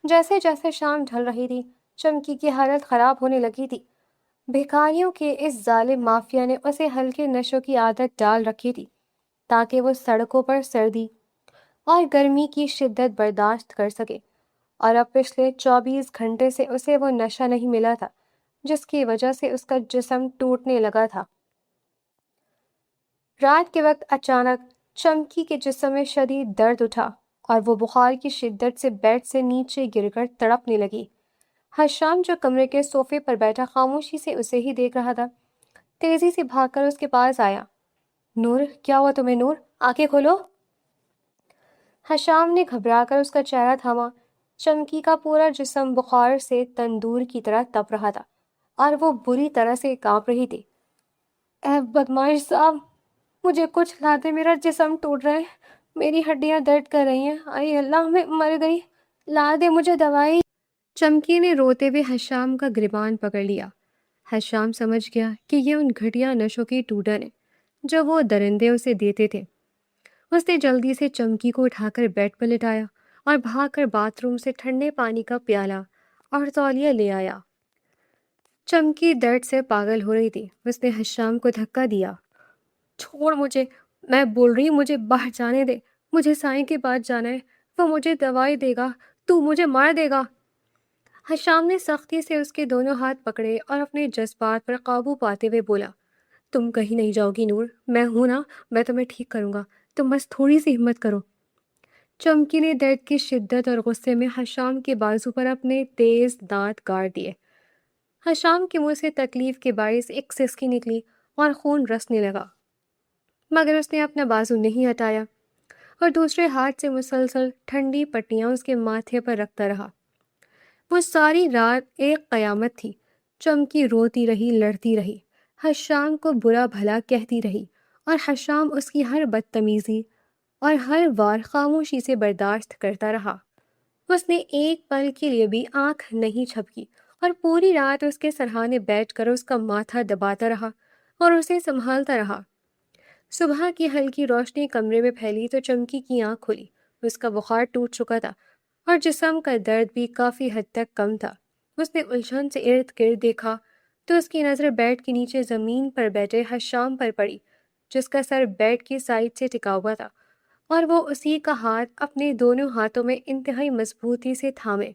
S1: جیسے جیسے شام ڈھل رہی تھی چمکی کی حالت خراب ہونے لگی تھی۔ بھکاریوں کے اس ظالم مافیا نے اسے ہلکے نشوں کی عادت ڈال رکھی تھی تاکہ وہ سڑکوں پر سردی اور گرمی کی شدت برداشت کر سکے، اور اب پچھلے 24 گھنٹے سے اسے وہ نشہ نہیں ملا تھا جس کی وجہ سے اس کا جسم ٹوٹنے لگا تھا۔ رات کے وقت اچانک چمکی کے جسم میں شدید درد اٹھا اور وہ بخار کی شدت سے بیڈ سے نیچے گر کر تڑپنے لگی۔ حشام جو کمرے کے صوفے پر بیٹھا خاموشی سے اسے ہی دیکھ رہا تھا، تیزی سے بھاگ کر اس کے پاس آیا۔ نور، کیا ہوا تمہیں نور؟ آنکھیں کھولو۔ حشام نے گھبرا کر اس کا چہرہ تھاما۔ چمکی کا پورا جسم بخار سے تندور کی طرح تپ رہا تھا اور وہ بری طرح سے کانپ رہی تھی۔ اے بدماش صاحب، مجھے کچھ لا دے، میرا جسم ٹوٹ رہا ہے، میری ہڈیاں درد کر رہی ہیں، اے اللہ میں مر گئی، لا دے مجھے دوائی۔ چمکی نے روتے ہوئے حشام کا گریبان پکڑ لیا۔ حشام سمجھ گیا کہ یہ ان گھٹیا نشوں کی ٹوٹن ہے جو وہ درندے اسے دیتے تھے۔ اس نے جلدی سے چمکی کو اٹھا کر بیڈ پر لٹایا اور بھاگ کر باتھ روم سے ٹھنڈے پانی کا پیالہ اور تولیہ لے آیا۔ چمکی درد سے پاگل ہو رہی تھی، اس نے حشام کو دھکا دیا۔ چھوڑ مجھے، میں بول رہی ہوں مجھے باہر جانے دے، مجھے سائیں کے پاس جانا ہے، وہ مجھے دوائی دے گا، تو مجھے مار دے گا۔ حشام نے سختی سے اس کے دونوں ہاتھ پکڑے اور اپنے جذبات پر قابو پاتے ہوئے بولا، تم کہیں نہیں جاؤ گی نور، میں ہوں نا، میں تمہیں ٹھیک کروں گا، تم بس تھوڑی سی ہمت کرو۔ چمکی نے درد کی شدت اور غصے میں حشام کے بازو پر اپنے تیز دانت گاڑ دیے۔ حشام کے منہ سے تکلیف کے باعث ایک سسکی نکلی اور خون رسنے لگا، مگر اس نے اپنا بازو نہیں ہٹایا اور دوسرے ہاتھ سے مسلسل ٹھنڈی پٹیاں اس کے ماتھے پر رکھتا رہا۔ وہ ساری رات ایک قیامت تھی۔ چمکی روتی رہی، لڑتی رہی، حشام کو برا بھلا کہتی رہی، اور حشام اس کی ہر بدتمیزی اور ہر وار خاموشی سے برداشت کرتا رہا۔ اس نے ایک پل کے لیے بھی آنکھ نہیں جھپکی اور پوری رات اس کے سرہانے بیٹھ کر اس کا ماتھا دباتا رہا اور اسے سنبھالتا رہا۔ صبح کی ہلکی روشنی کمرے میں پھیلی تو چمکی کی آنکھ کھلی۔ اس کا بخار ٹوٹ چکا تھا اور جسم کا درد بھی کافی حد تک کم تھا۔ اس نے الجھن سے ارد گرد دیکھا تو اس کی نظر بیڈ کے نیچے زمین پر بیٹھے حشام پر پڑی، جس کا سر بیڈ کی سائڈ سے ٹکا ہوا تھا اور وہ اسی کا ہاتھ اپنے دونوں ہاتھوں میں انتہائی مضبوطی سے تھامے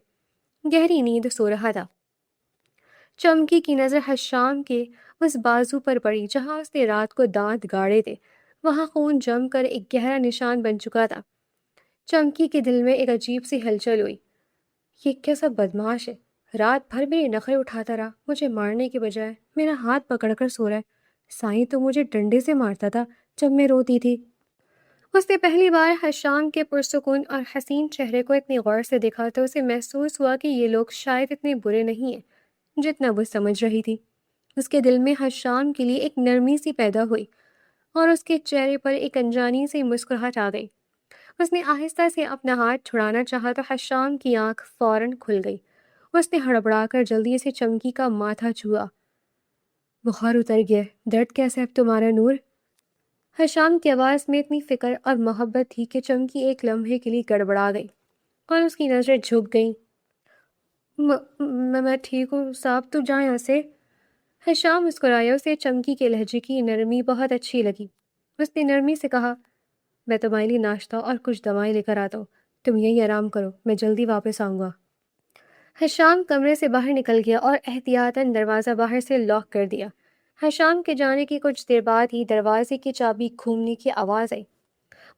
S1: گہری نیند سو رہا تھا۔ چمکی کی نظر حشام کے اس بازو پر پڑی جہاں اس نے رات کو دانت گاڑے تھے۔ وہاں خون جم کر ایک گہرا نشان بن چکا تھا۔ چمکی کے دل میں ایک عجیب سی ہلچل ہوئی۔ یہ کیسا بدماش ہے، رات بھر میرے نخرے اٹھاتا رہا، مجھے مارنے کے بجائے میرا ہاتھ پکڑ کر سو رہا ہے۔ سائیں تو مجھے ڈنڈے سے مارتا تھا جب میں روتی تھی۔ اس نے پہلی بار حشام کے پرسکون اور حسین چہرے کو اتنی غور سے دیکھا تو اسے محسوس ہوا کہ یہ لوگ شاید اتنے برے نہیں ہیں جتنا وہ سمجھ رہی تھی۔ اس کے دل میں حشام کے لیے ایک نرمی سی پیدا ہوئی اور اس کے چہرے پر ایک انجانی سی مسکراہٹ آ گئی۔ اس نے آہستہ سے اپنا ہاتھ چھڑانا چاہا تو حشام کی آنکھ فوراً کھل گئی۔ اس نے ہڑبڑا کر جلدی سے چمکی کا ماتھا چھوا۔ بخار اتر گیا، درد کیسا ہے اب تمہارا نور؟ حشام کی آواز میں اتنی فکر اور محبت تھی کہ چمکی ایک لمحے کے لیے گڑبڑا گئی اور اس کی نظریں جھک گئیں۔ میں ٹھیک ہوں صاحب، تو جائیں یہاں سے۔ حشام مسکرایا، اسے چمکی کے لہجے کی نرمی بہت اچھی لگی۔ اس نے نرمی سے کہا، میں تمہارے لیے ناشتہ اور کچھ دوائیں لے کر آتا ہوں، تم یہی آرام کرو، میں جلدی واپس آؤں گا۔ حشام کمرے سے باہر نکل گیا اور احتیاطاً دروازہ باہر سے لاک کر دیا۔ حشام کے جانے کی کچھ دیر بعد ہی دروازے کی چابی گھومنے کی آواز آئی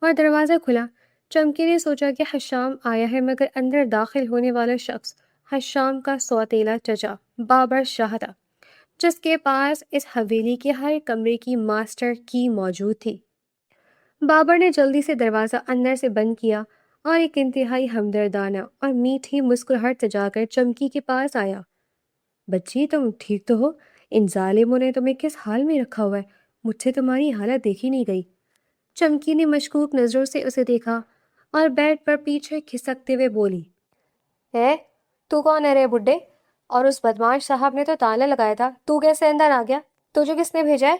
S1: اور دروازہ کھلا۔ چمکی نے سوچا کہ حشام آیا ہے، مگر اندر داخل ہونے والا شخص حشام کا سوتیلا چچا بابر شاہ تھا، جس کے پاس اس حویلی کے ہر کمرے کی ماسٹر کی موجود تھی۔ بابر نے جلدی سے دروازہ اندر سے بند کیا اور ایک انتہائی ہمدردانہ اور میٹھی مسکراہٹ سجا کر چمکی کے پاس آیا۔ بچی، تم ٹھیک تو ہو؟ ان ظالموں نے تمہیں کس حال میں رکھا ہوا ہے؟ مجھ سے تمہاری حالت دیکھی نہیں گئی۔ چمکی نے مشکوک نظروں سے اسے دیکھا اور بیڈ پر پیچھے کھسکتے ہوئے بولی، تو کون ہے رے بڈھے؟ اور اس بدماش صاحب نے تو تالا لگایا تھا، تو کیسے اندر آ گیا؟ تجھے کس نے بھیجا ہے؟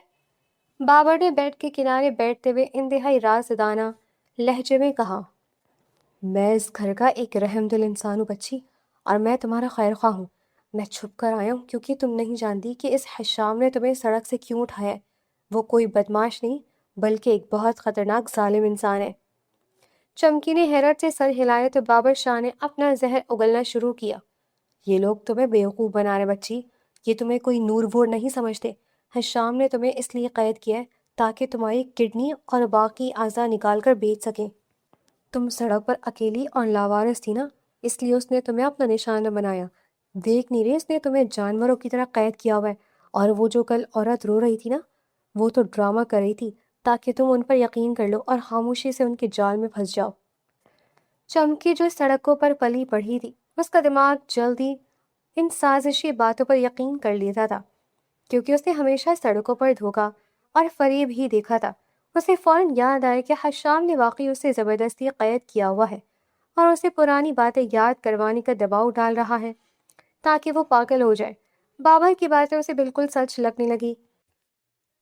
S1: بابر نے بیڈ کے کنارے بیٹھتے ہوئے انتہائی رازدانہ لہجے میں کہا، میں اس گھر کا ایک رحم دل انسان ہوں بچی، اور میں تمہارا خیر خواہ ہوں۔ میں چھپ کر آیا ہوں کیونکہ تم نہیں جانتی کہ اس حشام نے تمہیں سڑک سے کیوں اٹھایا ہے۔ وہ کوئی بدماش نہیں بلکہ ایک بہت خطرناک ظالم انسان ہے۔ چمکی نے حیرت سے سر ہلایا تو بابر شاہ نے اپنا زہر اگلنا شروع کیا۔ یہ لوگ تمہیں بیوقوف بنا رہے بچی، یہ تمہیں کوئی نور وور نہیں سمجھتے۔ حشام نے تمہیں اس لیے قید کیا ہے تاکہ تمہاری کڈنی اور باقی اعضاء نکال کر بیچ سکیں۔ تم سڑک پر اکیلی اور لاوارث تھی نا، اس لیے اس نے تمہیں اپنا نشانہ بنایا۔ دیکھ نہیں رہے اس نے تمہیں جانوروں کی طرح قید کیا ہوا ہے، اور وہ جو کل عورت رو رہی تھی نا، وہ تو ڈرامہ کر رہی تھی تاکہ تم ان پر یقین کر لو اور خاموشی سے ان کے جال میں پھنس جاؤ۔ چمکی جو سڑکوں پر پلی پڑھی تھی، اس کا دماغ جلدی ان سازشی باتوں پر یقین کر لیتا تھا، کیونکہ اس نے ہمیشہ سڑکوں پر دھوکہ اور فریب ہی دیکھا تھا۔ اسے فوراً یاد آیا کہ حشام نے واقعی اسے زبردستی قید کیا ہوا ہے اور اسے پرانی باتیں یاد کروانے کا دباؤ ڈال رہا ہے تاکہ وہ پاگل ہو جائے۔ بابر کی باتیں اسے بالکل سچ لگنے لگی۔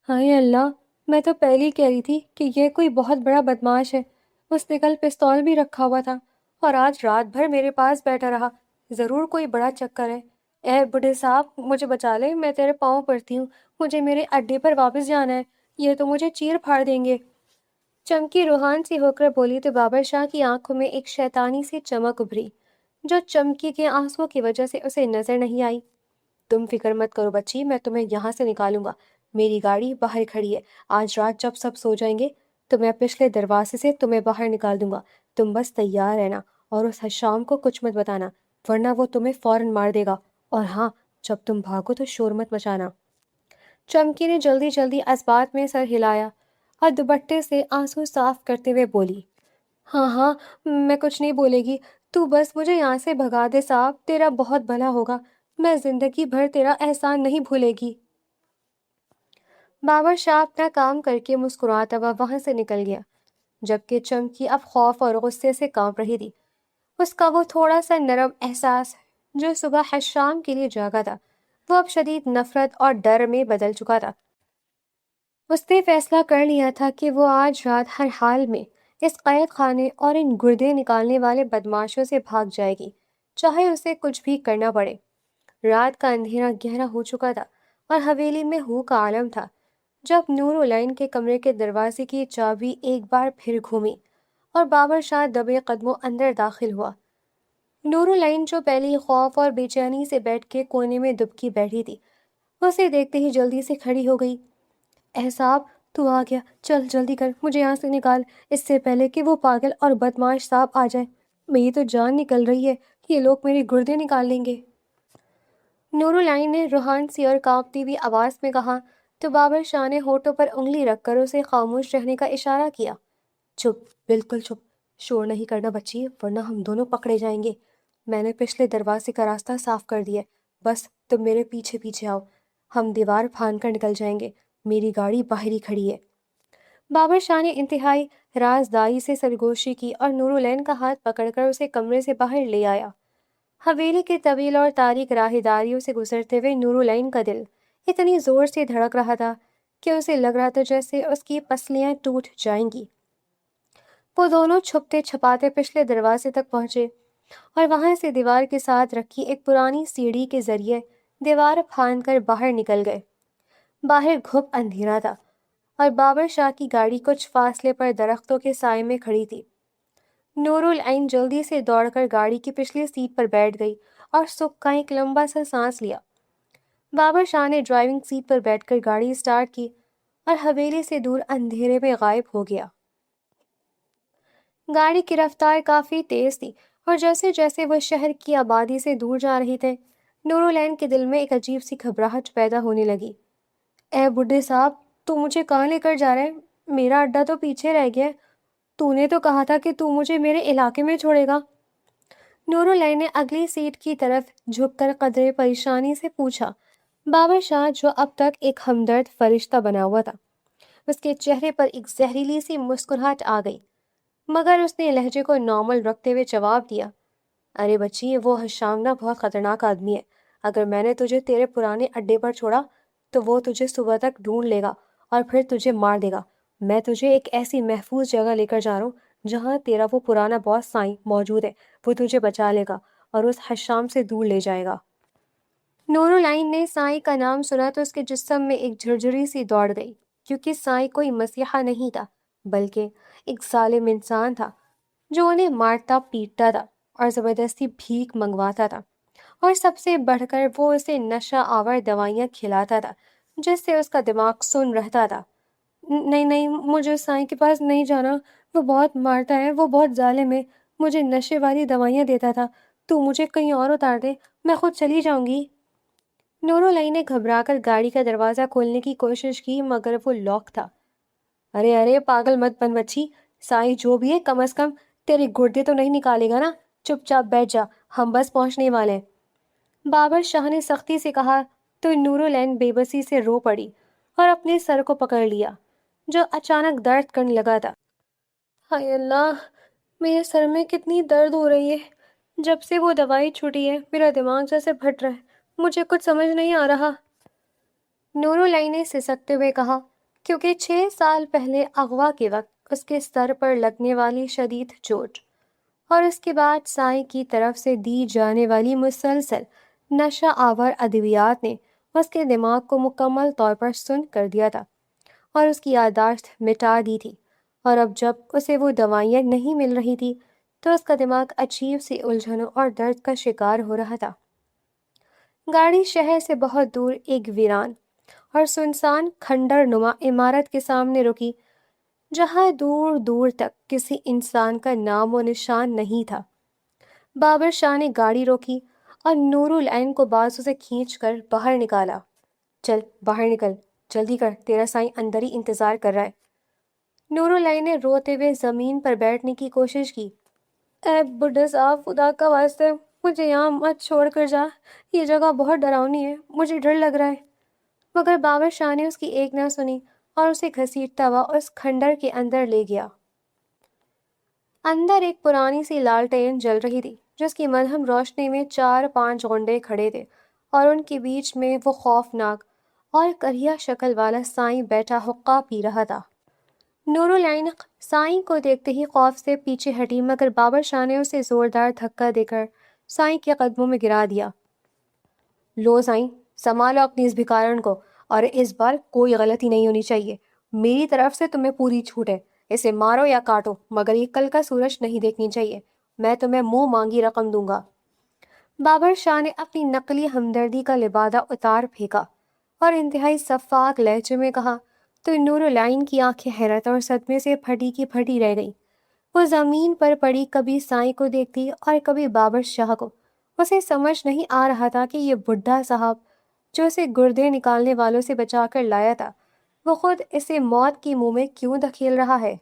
S1: ہائے اللہ، میں تو پہلے ہی کہہ رہی تھی کہ یہ کوئی بہت بڑا بدماش ہے۔ اس نے کل پستول بھی رکھا ہوا تھا اور آج رات بھر میرے پاس بیٹھا رہا۔ ضرور کوئی بڑا چکر ہے۔ اے بڑھے صاحب، مجھے بچا لے، میں تیرے پاؤں پڑتی ہوں، مجھے میرے اڈے پر واپس جانا ہے، یہ تو مجھے چیر پھاڑ دیں گے۔ چمکی روحان سی ہو کر بولی تو بابر شاہ کی آنکھوں میں ایک شیطانی سی چمک ابھری جو چمکی کے آنسوؤں کی وجہ سے اسے نظر نہیں آئی۔ تم فکر مت کرو بچی، میں تمہیں یہاں سے نکالوں گا، میری گاڑی باہر کھڑی ہے، آج رات جب سب سو جائیں گے تو میں پچھلے دروازے سے تمہیں باہر نکال دوں گا. تم بس تیار رہنا اور اس حشام کو کچھ مت بتانا ورنہ وہ تمہیں فوراً مار دے گا. اور ہاں، جب تم بھاگو تو شور مت مچانا. چمکی نے جلدی جلدی اسبات میں سر ہلایا اور دوپٹے سے آنسو صاف کرتے ہوئے بولی، ہاں ہاں، میں کچھ نہیں بولے گی. تو بس مجھے یہاں سے بھگا دے صاحب، تیرا بہت بھلا ہوگا. میں زندگی بھر تیرا احسان نہیں بھولے گی. بابر شاہ اپنا کام کر کے مسکراتا ہوا وہاں سے نکل گیا، جبکہ چمکی اب خوف اور غصے سے کانپ رہی تھی. اس کا وہ تھوڑا سا نرم احساس جو صبح حشام کے لیے جاگا تھا، وہ اب شدید نفرت اور ڈر میں بدل چکا تھا. اس نے فیصلہ کر لیا تھا کہ وہ آج رات ہر حال میں اس قید خانے اور ان گردے نکالنے والے بدماشوں سے بھاگ جائے گی، چاہے اسے کچھ بھی کرنا پڑے. رات کا اندھیرا گہرا ہو چکا تھا اور حویلی میں ہو کا عالم تھا جب نور العین کے کمرے کے دروازے کی چابی ایک بار پھر گھومی اور بابر شاہ دبے قدموں اندر داخل ہوا. نور العین جو پہلے خوف اور بے چینی سے بیٹھ کے کونے میں دبکی بیٹھی تھی، اسے دیکھتے ہی جلدی سے کھڑی ہو گئی. احساب، تو آ گیا، چل جلدی کر، مجھے یہاں سے نکال اس سے پہلے کہ وہ پاگل اور بدماش صاحب آ جائے. میری تو جان نکل رہی ہے، یہ لوگ میری گردے نکال لیں گے. نور العین نے روحان سی اور کانپتی ہوئی آواز میں کہا تو بابر شاہ نے ہونٹوں پر انگلی رکھ کر اسے خاموش رہنے کا اشارہ کیا. چپ، بالکل چپ، شور نہیں کرنا بچی ورنہ ہم دونوں پکڑے جائیں گے. میں نے پچھلے دروازے کا راستہ صاف کر دیا، بس تم میرے پیچھے پیچھے آؤ، ہم دیوار پھاند کر نکل جائیں گے. میری گاڑی باہر ہی کھڑی ہے. بابر شاہ نے انتہائی رازداری سے سرگوشی کی اور نور العین کا ہاتھ پکڑ کر اسے کمرے سے باہر لے آیا. حویلی کے طویل اور تاریک راہداریوں سے گزرتے ہوئے نور العین کا دل اتنی زور سے دھڑک رہا تھا کہ اسے لگ رہا تھا جیسے اس کی پسلیاں ٹوٹ جائیں گی. وہ دونوں چھپتے چھپاتے پچھلے دروازے تک پہنچے اور وہاں سے دیوار کے ساتھ رکھی ایک پرانی سیڑھی کے ذریعے دیوار پھاند کر باہر نکل گئے. باہر گھپ اندھیرا تھا اور بابر شاہ کی گاڑی کچھ فاصلے پر درختوں کے سائے میں کھڑی تھی. نور العین جلدی سے دوڑ کر گاڑی کی پچھلی سیٹ پر بیٹھ گئی اور سکھ کا ایک لمبا سا سانس لیا. بابر شاہ نے ڈرائیونگ سیٹ پر بیٹھ کر گاڑی سٹارٹ کی اور حویلی سے دور اندھیرے میں غائب ہو گیا. گاڑی کی رفتار کافی تیز تھی اور جیسے جیسے وہ شہر کی آبادی سے دور جا رہی تھے، نور العین کے دل میں ایک عجیب سی گھبراہٹ پیدا ہونے لگی. اے بڈھے صاحب، تو مجھے کہاں لے کر جا رہے ہیں؟ میرا اڈا تو پیچھے رہ گیا ہے. تو نے تو کہا تھا کہ تو مجھے میرے علاقے میں چھوڑے گا. نور العین نے اگلی سیٹ کی طرف جھک کر قدرے پریشانی سے پوچھا. بابر شاہ جو اب تک ایک ہمدرد فرشتہ بنا ہوا تھا، اس کے چہرے پر ایک زہریلی سی مسکراہٹ آ گئی، مگر اس نے لہجے کو نارمل رکھتے ہوئے جواب دیا، ارے بچی، وہ حشام نا بہت خطرناک آدمی ہے. اگر میں نے تجھے تیرے پرانے اڈے پر چھوڑا تو وہ تجھے صبح تک ڈھونڈ لے گا اور پھر تجھے مار دے گا. میں تجھے ایک ایسی محفوظ جگہ لے کر جا رہا ہوں جہاں تیرا وہ پرانا باس سائیں موجود ہے. وہ تجھے بچا لے گا اور اس حشام سے دور لے جائے گا. نور العین نے سائیں کا نام سنا تو اس کے جسم میں ایک جھرجھری سی دوڑ گئی، کیونکہ سائیں کوئی مسیحا نہیں تھا بلکہ ایک ظالم انسان تھا جو انہیں مارتا پیٹتا تھا اور زبردستی بھیک منگواتا تھا، اور سب سے بڑھ کر وہ اسے نشہ آور دوائیاں کھلاتا تھا جس سے اس کا دماغ سن رہتا تھا. نہیں نہیں، مجھے سائیں کے پاس نہیں جانا، وہ بہت مارتا ہے، وہ بہت ظالم ہے، مجھے نشے والی دوائیاں دیتا تھا. تو مجھے کہیں اور اتار دے، میں خود چلی جاؤں گی. نور العین نے گھبرا کر گاڑی کا دروازہ کھولنے کی کوشش کی مگر وہ لاک تھا. ارے ارے، پاگل مت بن بچی، سائیں جو بھی ہے کم از کم تیرے گردے تو نہیں نکالے گا نا. چپ چاپ بیٹھ جا، ہم بس پہنچنے والے ہیں. بابر شاہ نے سختی سے کہا تو نور العین بے بسی سے رو پڑی اور اپنے سر کو پکڑ لیا جو اچانک درد کرنے لگا تھا. ہائے اللہ، میرے سر میں کتنی درد ہو رہی ہے. جب سے وہ دوائی چھوٹی ہے میرا دماغ جیسے پھٹ رہا ہے، مجھے کچھ سمجھ نہیں آ رہا. نور العین نے سسکتے ہوئے کہا، کیونکہ 6 سال پہلے اغوا کے وقت اس کے سر پر لگنے والی شدید چوٹ اور اس کے بعد سائیں کی طرف سے دی جانے والی مسلسل نشہ آور ادویات نے اس کے دماغ کو مکمل طور پر سن کر دیا تھا اور اس کی یادداشت مٹا دی تھی. اور اب جب اسے وہ دوائیاں نہیں مل رہی تھی تو اس کا دماغ عجیب سی الجھنوں اور درد کا شکار ہو رہا تھا. گاڑی شہر سے بہت دور ایک ویران اور سنسان کھنڈر نما عمارت کے سامنے رکی جہاں دور دور تک کسی انسان کا نام و نشان نہیں تھا۔ بابر شاہ نے گاڑی روکی اور نور العین کو بازو سے کھینچ کر باہر نکالا۔ چل باہر نکل، جلدی کر، تیرا سائیں اندر ہی انتظار کر رہا ہے۔ نور العین نے روتے ہوئے زمین پر بیٹھنے کی کوشش کی۔ اے بڈھے صاحب، خدا کا واسطے مجھے یہاں مت چھوڑ کر جا، یہ جگہ بہت ڈراؤنی ہے، مجھے ڈر لگ رہا ہے۔ مگر بابر شاہ نے اس کی ایک نہ سنی اور اسے گھسیٹتا ہوا اس کھنڈر کے اندر لے گیا۔ اندر ایک پرانی سی لالٹین جل رہی تھی جس کی مدھم روشنی میں 4-5 غنڈے کھڑے تھے اور ان کے بیچ میں وہ خوفناک اور کریا شکل والا سائیں بیٹھا حقہ پی رہا تھا۔ نور العین سائیں کو دیکھتے ہی خوف سے پیچھے ہٹی، مگر بابر شاہ نے اسے زوردار دھکا دے کر سائیں کے قدموں میں گرا دیا۔ لو سائیں، سنبھالو اپنی اس بھکارن کو، اور اس بار کوئی غلطی نہیں ہونی چاہیے، میری طرف سے تمہیں پوری چھوٹ ہے، اسے مارو یا کاٹو، مگر یہ کل کا سورج نہیں دیکھنی چاہیے، میں تمہیں منہ مانگی رقم دوں گا۔ بابر شاہ نے اپنی نقلی ہمدردی کا لبادہ اتار پھینکا اور انتہائی شفاف لہجے میں کہا تو نور العین کی آنکھیں حیرت اور صدمے سے پھٹی کی پھٹی رہ گئی۔ وہ زمین پر پڑی کبھی سائیں کو دیکھتی اور کبھی بابر شاہ کو۔ اسے سمجھ نہیں آ رہا تھا کہ یہ بڈھا صاحب جو اسے گردے نکالنے والوں سے بچا کر لایا تھا، وہ خود اسے موت کی منہ میں کیوں دھکیل رہا ہے۔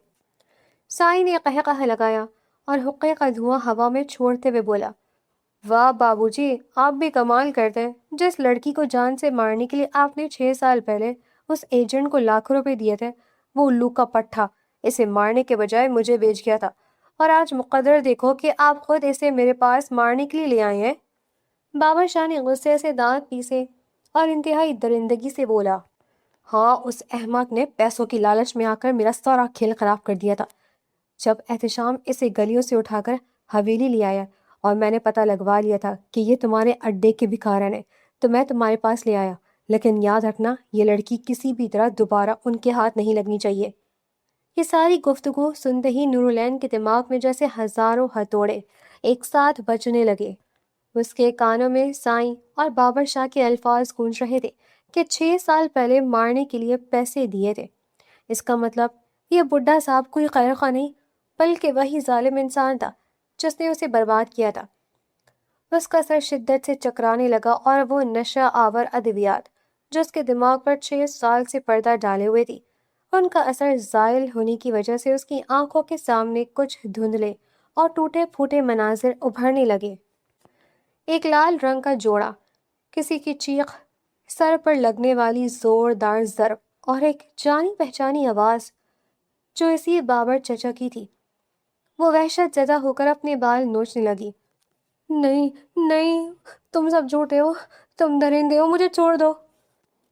S1: سائیں نے قہقہہ لگایا اور حقے کا دھواں ہوا میں چھوڑتے ہوئے بولا، واہ بابو جی، آپ بھی کمال کرتے ہیں، جس لڑکی کو جان سے مارنے کے لیے آپ نے 6 سال پہلے اس ایجنٹ کو لاکھوں روپے دیے تھے، وہ الو کا پٹھا اسے مارنے کے بجائے مجھے بیچ گیا تھا، اور آج مقدر دیکھو کہ آپ خود اسے میرے پاس مارنے کے لیے لے آئے ہیں۔ بابر شاہ نے غصے سے دانت پیسے اور انتہائی درندگی سے بولا، ہاں، اس احمق نے پیسوں کی لالچ میں آ کر میرا سارا کھیل خراب کر دیا تھا۔ جب احتشام اسے گلیوں سے اٹھا کر حویلی لے آیا اور میں نے پتہ لگوا لیا تھا کہ یہ تمہارے اڈے کے بھکارن ہیں، تو میں تمہارے پاس لے آیا، لیکن یاد رکھنا یہ لڑکی کسی بھی طرح دوبارہ ان کے ہاتھ نہیں لگنی چاہیے۔ یہ ساری گفتگو سنتے ہی نور العین کے دماغ میں جیسے ہزاروں ہتھوڑے ایک ساتھ بجنے لگے۔ اس کے کانوں میں سائیں اور بابر شاہ کے الفاظ گونج رہے تھے کہ 6 سال پہلے مارنے کے لیے پیسے دیے تھے۔ اس کا مطلب یہ بڈھا صاحب کوئی خیر خواہ نہیں، بلکہ وہی ظالم انسان تھا جس نے اسے برباد کیا تھا۔ اس کا سر شدت سے چکرانے لگا اور وہ نشہ آور ادویات جو اس کے دماغ پر 6 سال سے پردہ ڈالے ہوئے تھی، ان کا اثر زائل ہونے کی وجہ سے اس کی آنکھوں کے سامنے کچھ دھندلے اور ٹوٹے پھوٹے مناظر ابھرنے لگے۔ ایک لال رنگ کا جوڑا، کسی کی چیخ، سر پر لگنے والی زوردار ضرب اور ایک جانی پہچانی آواز جو اسی بابر چچا کی تھی۔ وہ وحشت زدہ ہو کر اپنے بال نوچنے لگی۔ نہیں نہیں، تم سب جھوٹے ہو، تم درندے ہو، مجھے چھوڑ دو۔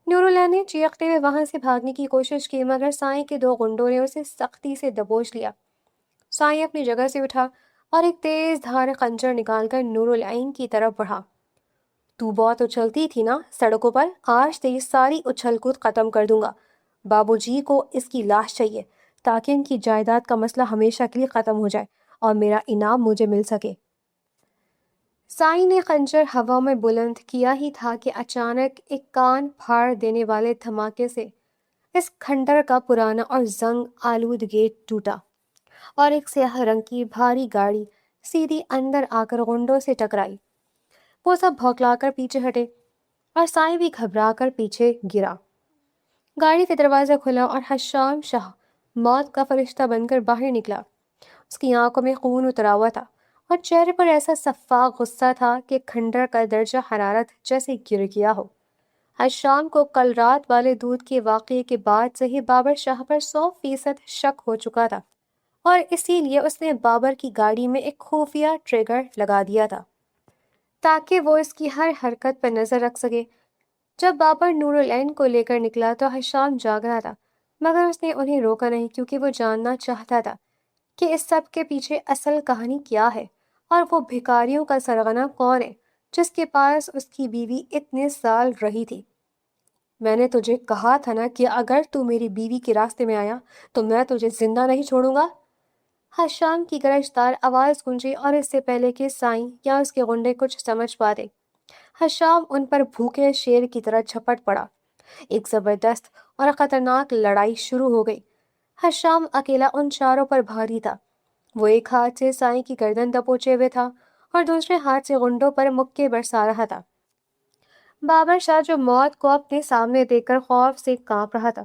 S1: نور اللہ نے چیختے ہوئے وہاں سے بھاگنے کی کوشش کی، مگر سائیں کے 2 غنڈوں نے اسے سختی سے دبوچ لیا۔ سائیں اپنی جگہ سے اٹھا اور ایک تیز دھار خنجر نکال کر نور العین کی طرف بڑھا۔ تو بہت اچھلتی تھی نا سڑکوں پر، آج تیری ساری اچھل کود ختم کر دوں گا۔ بابو جی کو اس کی لاش چاہیے تاکہ ان کی جائیداد کا مسئلہ ہمیشہ کے لیے ختم ہو جائے اور میرا انعام مجھے مل سکے۔ سائیں نے خنجر ہوا میں بلند کیا ہی تھا کہ اچانک ایک کان پھاڑ دینے والے دھماکے سے اس کھنڈر کا پرانا اور زنگ آلود گیٹ ٹوٹا اور ایک سیاہ رنگ کی بھاری گاڑی سیدھی اندر آ کر غنڈوں سے ٹکرائی۔ وہ سب بھوکلا کر پیچھے ہٹے اور سائیں بھی گھبرا کر پیچھے گرا۔ گاڑی کا دروازہ کھلا اور حشام شاہ موت کا فرشتہ بن کر باہر نکلا۔ اس کی آنکھوں میں خون اترا ہوا تھا اور چہرے پر ایسا شفاف غصہ تھا کہ کھنڈر کا درجہ حرارت جیسے گر گیا ہو۔ حشام کو کل رات والے دودھ کے واقعے کے بعد سے ہی بابر شاہ پر 100% شک ہو چکا تھا، اور اسی لیے اس نے بابر کی گاڑی میں ایک خفیہ ٹریگر لگا دیا تھا تاکہ وہ اس کی ہر حرکت پر نظر رکھ سکے۔ جب بابر نور العین کو لے کر نکلا تو حشام جاگ رہا تھا، مگر اس نے انہیں روکا نہیں، کیونکہ وہ جاننا چاہتا تھا کہ اس سب کے پیچھے اصل کہانی کیا ہے اور وہ بھکاریوں کا سرغنہ کون ہے جس کے پاس اس کی بیوی اتنے سال رہی تھی۔ میں نے تجھے کہا تھا نا کہ اگر تو میری بیوی کے راستے میں آیا تو میں تجھے زندہ نہیں چھوڑوں گا۔ حشام کی گرجدار آواز گونجی اور اس سے پہلے کہ سائیں یا اس کے غنڈے کچھ سمجھ پاتے، حشام ان پر بھوکے شیر کی طرح جھپٹ پڑا۔ ایک زبردست اور خطرناک لڑائی شروع ہو گئی۔ حشام اکیلا ان چاروں پر بھاری تھا۔ وہ ایک ہاتھ سے سائیں کی گردن دبوچے ہوئے تھا اور دوسرے ہاتھ سے غنڈوں پر مکے برسا رہا تھا۔ بابر شاہ جو موت کو اپنے سامنے دیکھ کر خوف سے کانپ رہا تھا،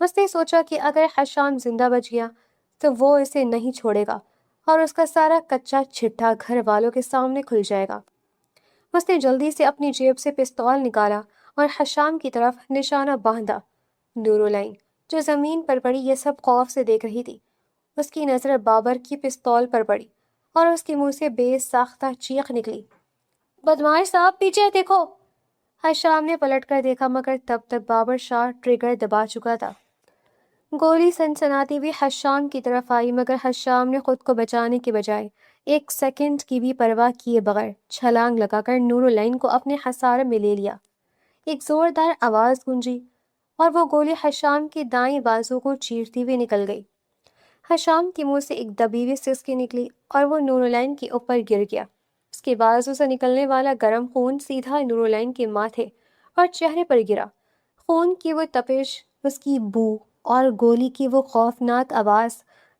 S1: اس نے سوچا کہ اگر حشام زندہ بچ گیا تو وہ اسے نہیں چھوڑے گا اور اس کا سارا کچا چھٹا گھر والوں کے سامنے کھل جائے گا۔ اس نے جلدی سے اپنی جیب سے پستول نکالا اور حشام کی طرف نشانہ باندھا۔ نورالعین جو زمین پر پڑی یہ سب خوف سے دیکھ رہی تھی۔ اس کی نظر بابر کی پستول پر پڑی اور اس کے منہ سے بے ساختہ چیخ نکلی، بدماش صاحب پیچھے دیکھو! حشام نے پلٹ کر دیکھا مگر تب تک بابر شاہ ٹریگر دبا چکا تھا۔ گولی سنسناتی ہوئی حشام کی طرف آئی مگر حشام نے خود کو بچانے کے بجائے ایک سیکنڈ کی بھی پرواہ کیے بغیر چھلانگ لگا کر نورالعین کو اپنے حصار میں لے لیا۔ ایک زوردار آواز گونجی اور وہ گولی حشام کے دائیں بازو کو چیرتی ہوئی نکل گئی۔ حشام کے منہ سے ایک دبی ہوئی سسکی نکلی اور وہ نورالعین کے اوپر گر گیا۔ اس کے بازو سے نکلنے والا گرم خون سیدھا نورالعین کے ماتھے اور چہرے پر گرا۔ خون کی وہ تپش، اس کی بو اور گولی کی وہ خوفناک آواز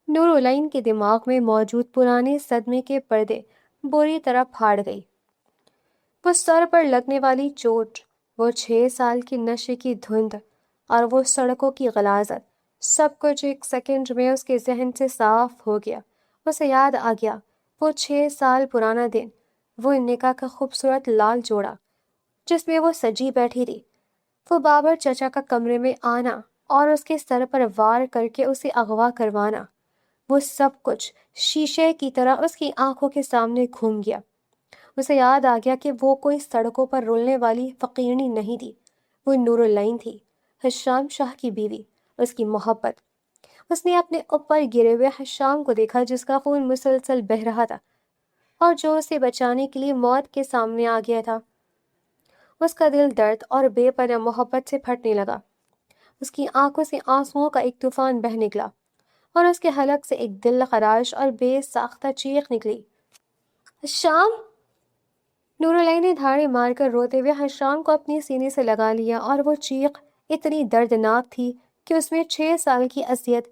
S1: نورالعین کے دماغ میں موجود پرانے صدمے کے پردے بری طرح پھاڑ گئی۔ وہ سر پر لگنے والی چوٹ، وہ 6 سال کی نشے کی دھند اور وہ سڑکوں کی غلاظت، سب کچھ ایک سیکنڈ میں اس کے ذہن سے صاف ہو گیا۔ اسے یاد آ گیا وہ 6 سال پرانا دن، وہ نکاح کا خوبصورت لال جوڑا جس میں وہ سجی بیٹھی تھی، وہ بابر چچا کا کمرے میں آنا اور اس کے سر پر وار کر کے اسے اغوا کروانا۔ وہ سب کچھ شیشے کی طرح اس کی آنکھوں کے سامنے گھوم گیا۔ اسے یاد آ گیا کہ وہ کوئی سڑکوں پر رولنے والی فقیرنی نہیں تھی، وہ نورالعین تھی، حشام شاہ کی بیوی، اس کی محبت۔ اس نے اپنے اوپر گرے ہوئے حشام کو دیکھا جس کا خون مسلسل بہہ رہا تھا اور جو اسے بچانے کے لیے موت کے سامنے آ گیا تھا۔ اس کا دل درد اور بے پناہ محبت سے پھٹنے لگا۔ اس کی آنکھوں سے آنسوؤں کا ایک طوفان بہہ نکلا اور اس کے حلق سے ایک دل خراش اور بے ساختہ چیخ نکلی، حشام! نورالعین نے دھاڑے مار کر روتے ہوئے حشام کو اپنے سینے سے لگا لیا اور وہ چیخ اتنی دردناک تھی کہ اس میں 6 سال کی اذیت،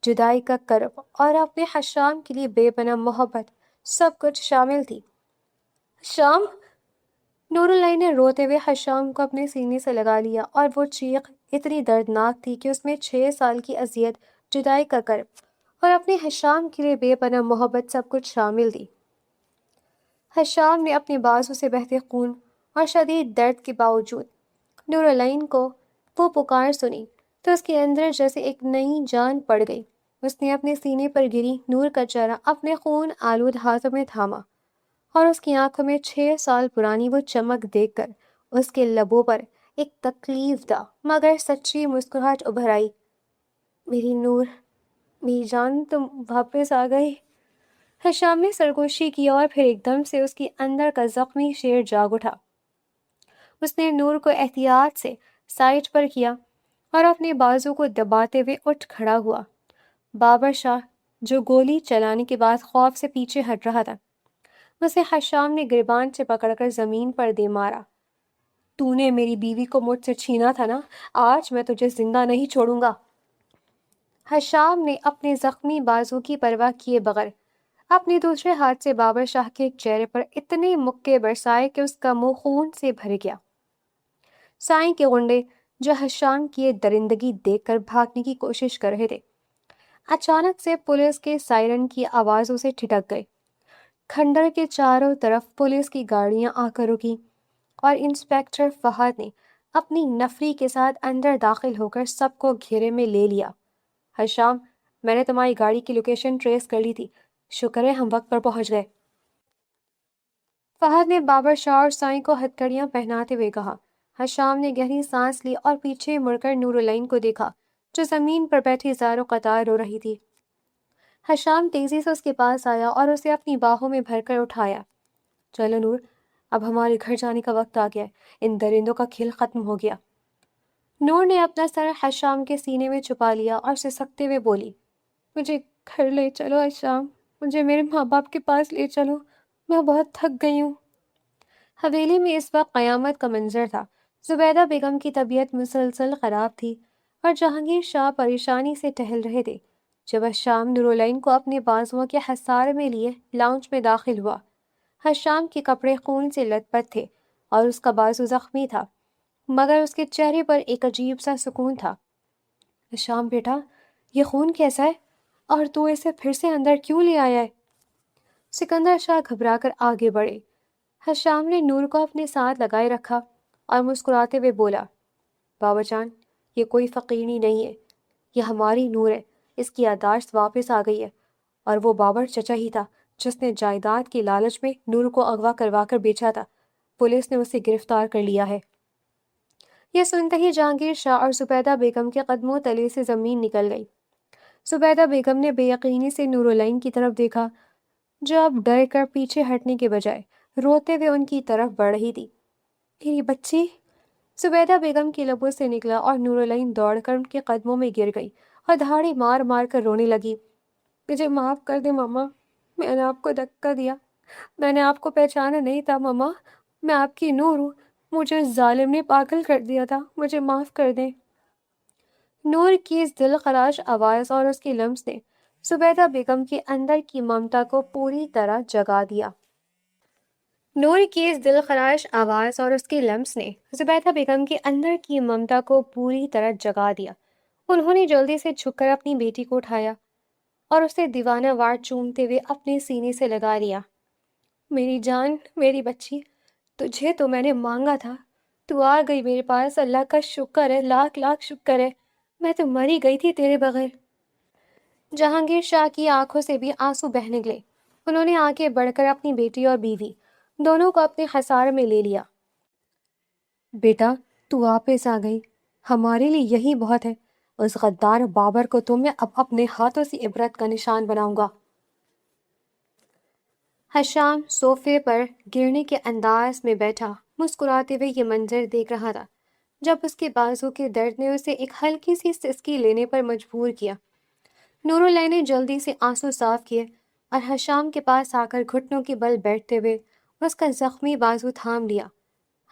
S1: جدائی کا کرب اور اپنے حشام کے لیے بے پناہ محبت سب کچھ شامل تھی۔ حشام! نورالعین نے روتے ہوئے حشام کو اپنے سینے سے لگا لیا اور وہ چیخ اتنی دردناک تھی کہ اس میں 6 سال کی اذیت، جدائی کا کرب اور اپنے حشام کے لیے بے پناہ محبت سب کچھ شامل تھی۔ حشام نے اپنے بازو سے بہتے خون اور شدید درد کے باوجود نورالعین کو وہ پکار سنی تو اس کے اندر جیسے ایک نئی جان پڑ گئی۔ اس نے اپنے سینے پر گری نور کا چہرہ اپنے خون آلود ہاتھوں میں تھاما اور اس کی آنکھوں میں 6 سال پرانی وہ چمک دیکھ کر اس کے لبوں پر ایک تکلیف دہ مگر سچی مسکراہٹ ابھر آئی، میری نور، میری جان، تم واپس آ گئی۔ حشام نے سرگوشی کی اور پھر ایک دم سے اس کے اندر کا زخمی شیر جاگ اٹھا۔ اس نے نور کو احتیاط سے سائڈ پر کیا اور اپنے بازو کو دباتے ہوئے اٹھ کھڑا ہوا۔ بابر شاہ جو گولی چلانے کے بعد خوف سے پیچھے ہٹ رہا تھا، اسے حشام نے گریبان سے پکڑ کر زمین پر دے مارا۔ تو نے میری بیوی کو مجھ سے چھینا تھا نا، آج میں تجھے زندہ نہیں چھوڑوں گا۔ حشام نے اپنے زخمی بازو کی پرواہ کیے بغیر اپنے دوسرے ہاتھ سے بابر شاہ کے چہرے پر اتنے مکے برسائے کہ اس کا منہ خون سے بھر گیا۔ سائیں کے غنڈے جو حشام کی یہ درندگی دیکھ کر بھاگنے کی کوشش کر رہے تھے، اچانک سے پولیس کے سائرن کی آوازوں سے ٹھٹک گئے۔ کھنڈر کے چاروں طرف پولیس کی گاڑیاں آ کر رکی اور انسپکٹر فہد نے اپنی نفری کے ساتھ اندر داخل ہو کر سب کو گھیرے میں لے لیا۔ حشام، میں نے تمہاری گاڑی کی لوکیشن ٹریس کر لی تھی، شکر ہے ہم وقت پر پہنچ گئے۔ فہد نے بابر شاہ اور سائیں کو ہتھکڑیاں پہناتے ہوئے کہا۔ حشام نے گہری سانس لی اور پیچھے مڑ کر نورالعین کو دیکھا جو زمین پر بیٹھی زاروں قطار رو رہی تھی۔ حشام تیزی سے اس کے پاس آیا اور اسے اپنی باہوں میں بھر کر اٹھایا۔ چلو نور، اب ہمارے گھر جانے کا وقت آ گیا ہے، ان درندوں کا کھیل ختم ہو گیا۔ نور نے اپنا سر حشام کے سینے میں چھپا لیا اور سسکتے ہوئے بولی، مجھے گھر لے چلو حشام، مجھے میرے ماں باپ کے پاس لے چلو، میں بہت تھک گئی ہوں۔ حویلی میں اس وقت قیامت کا منظر تھا۔ زبیدہ بیگم کی طبیعت مسلسل خراب تھی اور جہانگیر شاہ پریشانی سے ٹہل رہے تھے جب حشام نورالعین کو اپنے بازوؤں کے حصار میں لیے لاؤنج میں داخل ہوا۔ حشام کے کپڑے خون سے لت پت تھے اور اس کا بازو زخمی تھا، مگر اس کے چہرے پر ایک عجیب سا سکون تھا۔ حشام بیٹا، یہ خون کیسا ہے اور تو اسے پھر سے اندر کیوں لے آیا ہے؟ سکندر شاہ گھبرا کر آگے بڑھے۔ حشام نے نور کو اپنے ساتھ لگائے رکھا اور مسکراتے ہوئے بولا، بابا جان، یہ کوئی فقیرنی نہیں ہے، یہ ہماری نور ہے، اس کی یادداشت واپس آ گئی ہے، اور وہ بابر چچا ہی تھا جس نے جائیداد کی لالچ میں نور کو اغوا کروا کر بیچا تھا۔ پولیس نے اسے گرفتار کر لیا ہے۔ یہ سنتے ہی جہانگیر شاہ اور زبیدہ بیگم کے قدموں تلے سے زمین نکل گئی۔ زبیدہ بیگم نے بے یقینی سے نورالعین کی طرف دیکھا جو اب ڈر کر پیچھے ہٹنے کے بجائے روتے ہوئے ان کی طرف بڑھ رہی تھی۔ میری بچی! زبیدہ بیگم کی لبوں سے نکلا اور نورالعین دوڑ کر ان کے قدموں میں گر گئی اور دھاڑی مار مار کر رونے لگی۔ مجھے معاف کر دے ماما، میں نے آپ کو دھکا دیا، میں نے آپ کو پہچانا نہیں تھا ماما، میں آپ کی نور ہوں، مجھے اس ظالم نے پاگل کر دیا تھا، مجھے معاف کر دیں۔ نور کی اس دل خراش آواز اور اس کے لمس نے زبیدہ بیگم کے اندر کی ممتا کو پوری طرح جگا دیا۔ نور کی اس دل خراش آواز اور اس کے لمس نے زبیدہ بیگم کے اندر کی ممتا کو پوری طرح جگا دیا۔ انہوں نے جلدی سے جھک کر اپنی بیٹی کو اٹھایا اور اسے دیوانہ وار چومتے ہوئے اپنے سینے سے لگا لیا۔ میری جان، میری بچی، تجھے تو میں نے مانگا تھا، تو آ گئی میرے پاس، اللہ کا شکر ہے، لاکھ لاکھ شکر ہے، میں تو مری گئی تھی تیرے بغیر۔ جہانگیر شاہ کی آنکھوں سے بھی آنسو بہنے لگے۔ انہوں نے آگے بڑھ کر اپنی بیٹی اور بیوی دونوں کو اپنے حصار میں لے لیا۔ بیٹا، تو واپس آ گئی، ہمارے لیے یہی بہت ہے۔ اس غدار بابر کو تو میں اب اپنے ہاتھوں سے عبرت کا نشان بناؤں گا۔ حشام صوفے پر گرنے کے انداز میں بیٹھا مسکراتے ہوئے یہ منظر دیکھ رہا تھا جب اس کے بازو کے درد نے اسے ایک ہلکی سی سسکی لینے پر مجبور کیا۔ نورالعین نے جلدی سے آنسو صاف کیے اور حشام کے پاس آ کر گھٹنوں کے بل بیٹھتے ہوئے اس کا زخمی بازو تھام لیا۔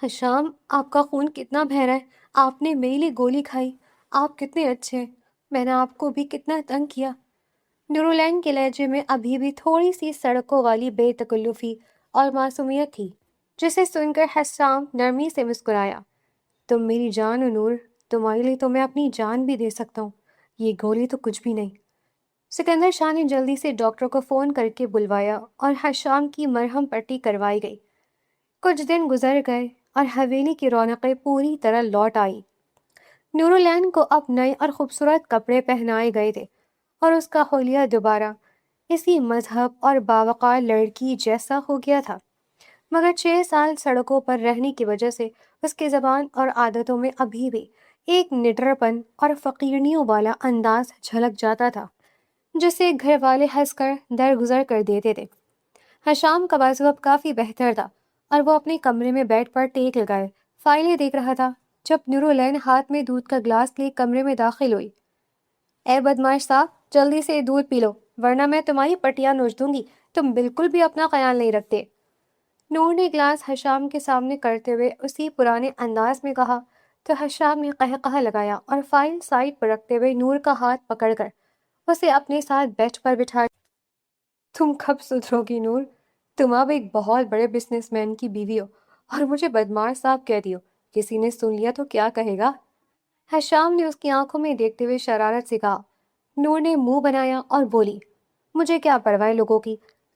S1: حشام، آپ کا خون کتنا بہہ رہا ہے، آپ نے میری لیے گولی کھائی، آپ کتنے اچھے ہیں، میں نے آپ کو بھی کتنا تنگ کیا۔ نورالعین کے لہجے میں ابھی بھی تھوڑی سی سڑکوں والی بے تکلفی اور معصومیت تھی، جسے سن کر حشام نرمی سے مسکرایا۔ تم میری جان ہو نور، تمہارے لیے تو میں اپنی جان بھی دے سکتا ہوں، یہ گولی تو کچھ بھی نہیں۔ سکندر شاہ نے جلدی سے ڈاکٹر کو فون کر کے بلوایا اور حشام کی مرہم پٹی کروائی گئی۔ کچھ دن گزر گئے اور حویلی کی رونقیں پوری طرح لوٹ آئی۔ نورالعین کو اب نئے اور خوبصورت کپڑے پہنائے گئے تھے اور اس کا حلیہ دوبارہ اسی مذہب اور باوقار لڑکی جیسا ہو گیا تھا، مگر 6 سال سڑکوں پر رہنے کی وجہ سے اس کی زبان اور عادتوں میں ابھی بھی ایک نڈر پن اور فقیرنیوں والا انداز جھلک جاتا تھا جسے گھر والے ہنس کر درگزر کر دیتے تھے۔ حشام کا بازو اب کافی بہتر تھا اور وہ اپنے کمرے میں بیڈ پر ٹیک لگائے فائلیں دیکھ رہا تھا جب نورالعین ہاتھ میں دودھ کا گلاس لے کمرے میں داخل ہوئی۔ اے بدماش صاحب، جلدی سے دودھ پی لو ورنہ میں تمہاری پٹیاں نوچ دوں گی، تم بالکل بھی اپنا خیال نہیں رکھتے۔ نور نے گلاس حشام کے سامنے کرتے ہوئے اسی پرانے انداز میں کہا تو حشام نے قہقہہ لگایا اور فائل سائڈ پر رکھتے ہوئے نور کا ہاتھ پکڑ کر اسے اپنے ساتھ بیڈ پر بٹھا۔ تم کب سدھرو گی نور؟ تم اب ایک بہت بڑے بزنس مین کی بیوی ہو اور مجھے بدماش صاحب کہتی ہو، کسی نے سن لیا تو کیا کہے گا؟ حشام نے اس کی آنکھوں میں دیکھتے ہوئے شرارت سے کہا۔ نور نے منہ بنایا اور بولی، مجھے کیا پرواہ لوگوں کی،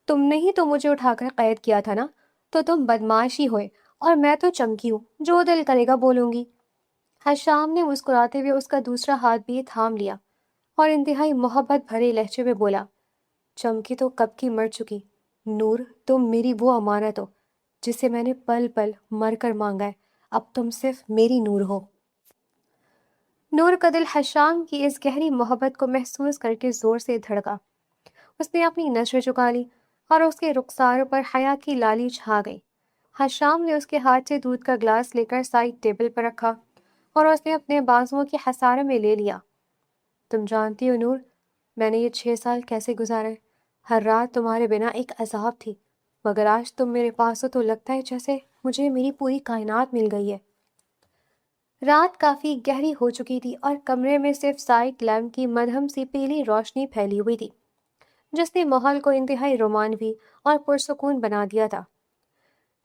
S1: تم نے ہی تو مجھے اٹھا کر قید کیا تھا نا، تو تم بدماش ہی ہوئے اور میں تو چمکی ہوں، جو دل کرے گا بولوں گی۔ حشام نے مسکراتے ہوئے اس کا دوسرا ہاتھ بھی تھام لیا اور انتہائی محبت بھرے لہجے میں بولا، چمکی تو کب کی مر چکی، نور تم میری وہ امانت ہو جسے میں نے پل پل مر کر مانگا ہے، اب تم صرف میری نور ہو۔ نور کا دل حشام کی اس گہری محبت کو محسوس کر کے زور سے دھڑکا۔ اس نے اپنی نظریں چکا لی اور اس کے رخسار پر حیا کی لالی چھا گئی۔ حشام نے اس کے ہاتھ سے دودھ کا گلاس لے کر سائڈ ٹیبل پر رکھا اور اس نے اپنے بازوؤں کے حصار میں لے لیا۔ تم جانتی ہو نور، میں نے یہ 6 سال کیسے گزارے؟ ہر رات تمہارے بنا ایک عذاب تھی، مگر آج تم میرے پاس ہو تو لگتا ہے جیسے مجھے میری پوری کائنات مل گئی ہے۔ رات کافی گہری ہو چکی تھی اور کمرے میں صرف سائٹ لیمپ کی مدھم سی پیلی روشنی پھیلی ہوئی تھی، جس نے ماحول کو انتہائی رومانوی اور پرسکون بنا دیا تھا۔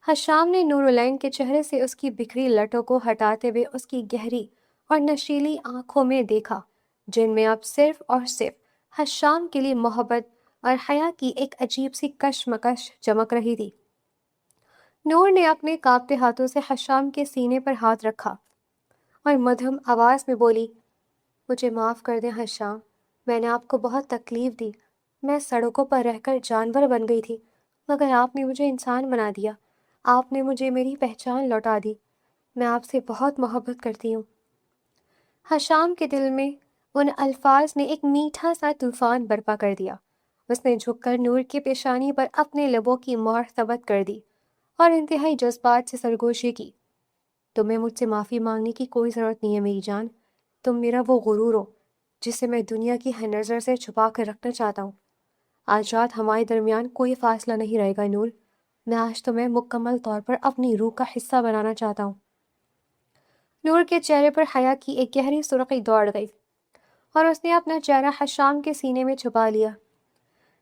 S1: حشام نے نور العین کے چہرے سے اس کی بکھری لٹوں کو ہٹاتے ہوئے اس کی گہری اور نشیلی آنکھوں میں دیکھا، جن میں اب صرف اور صرف حشام کے لیے محبت اور حیا کی ایک عجیب سی کشمکش چمک رہی تھی۔ نور نے اپنے کانپتے ہاتھوں سے حشام کے سینے پر ہاتھ رکھا اور مدھم آواز میں بولی، مجھے معاف کر دیں حشام، میں نے آپ کو بہت تکلیف دی، میں سڑکوں پر رہ کر جانور بن گئی تھی، مگر آپ نے مجھے انسان بنا دیا، آپ نے مجھے میری پہچان لوٹا دی، میں آپ سے بہت محبت کرتی ہوں۔ حشام کے دل میں ان الفاظ نے ایک میٹھا سا طوفان برپا کر دیا۔ اس نے جھک کر نور کی پیشانی پر اپنے لبوں کی مہر ثبت کر دی اور انتہائی جذبات سے سرگوشی کی، تمہیں مجھ سے معافی مانگنے کی کوئی ضرورت نہیں ہے میری جان، تم میرا وہ غرور ہو جسے میں دنیا کی ہر نظر سے چھپا کر رکھنا چاہتا ہوں۔ آج رات ہمارے درمیان کوئی فاصلہ نہیں رہے گا نور، میں آج تمہیں مکمل طور پر اپنی روح کا حصہ بنانا چاہتا ہوں۔ نور کے چہرے پر حیا کی ایک گہری سرخی دوڑ گئی اور اس نے اپنا چہرہ حشام کے سینے میں چھپا لیا۔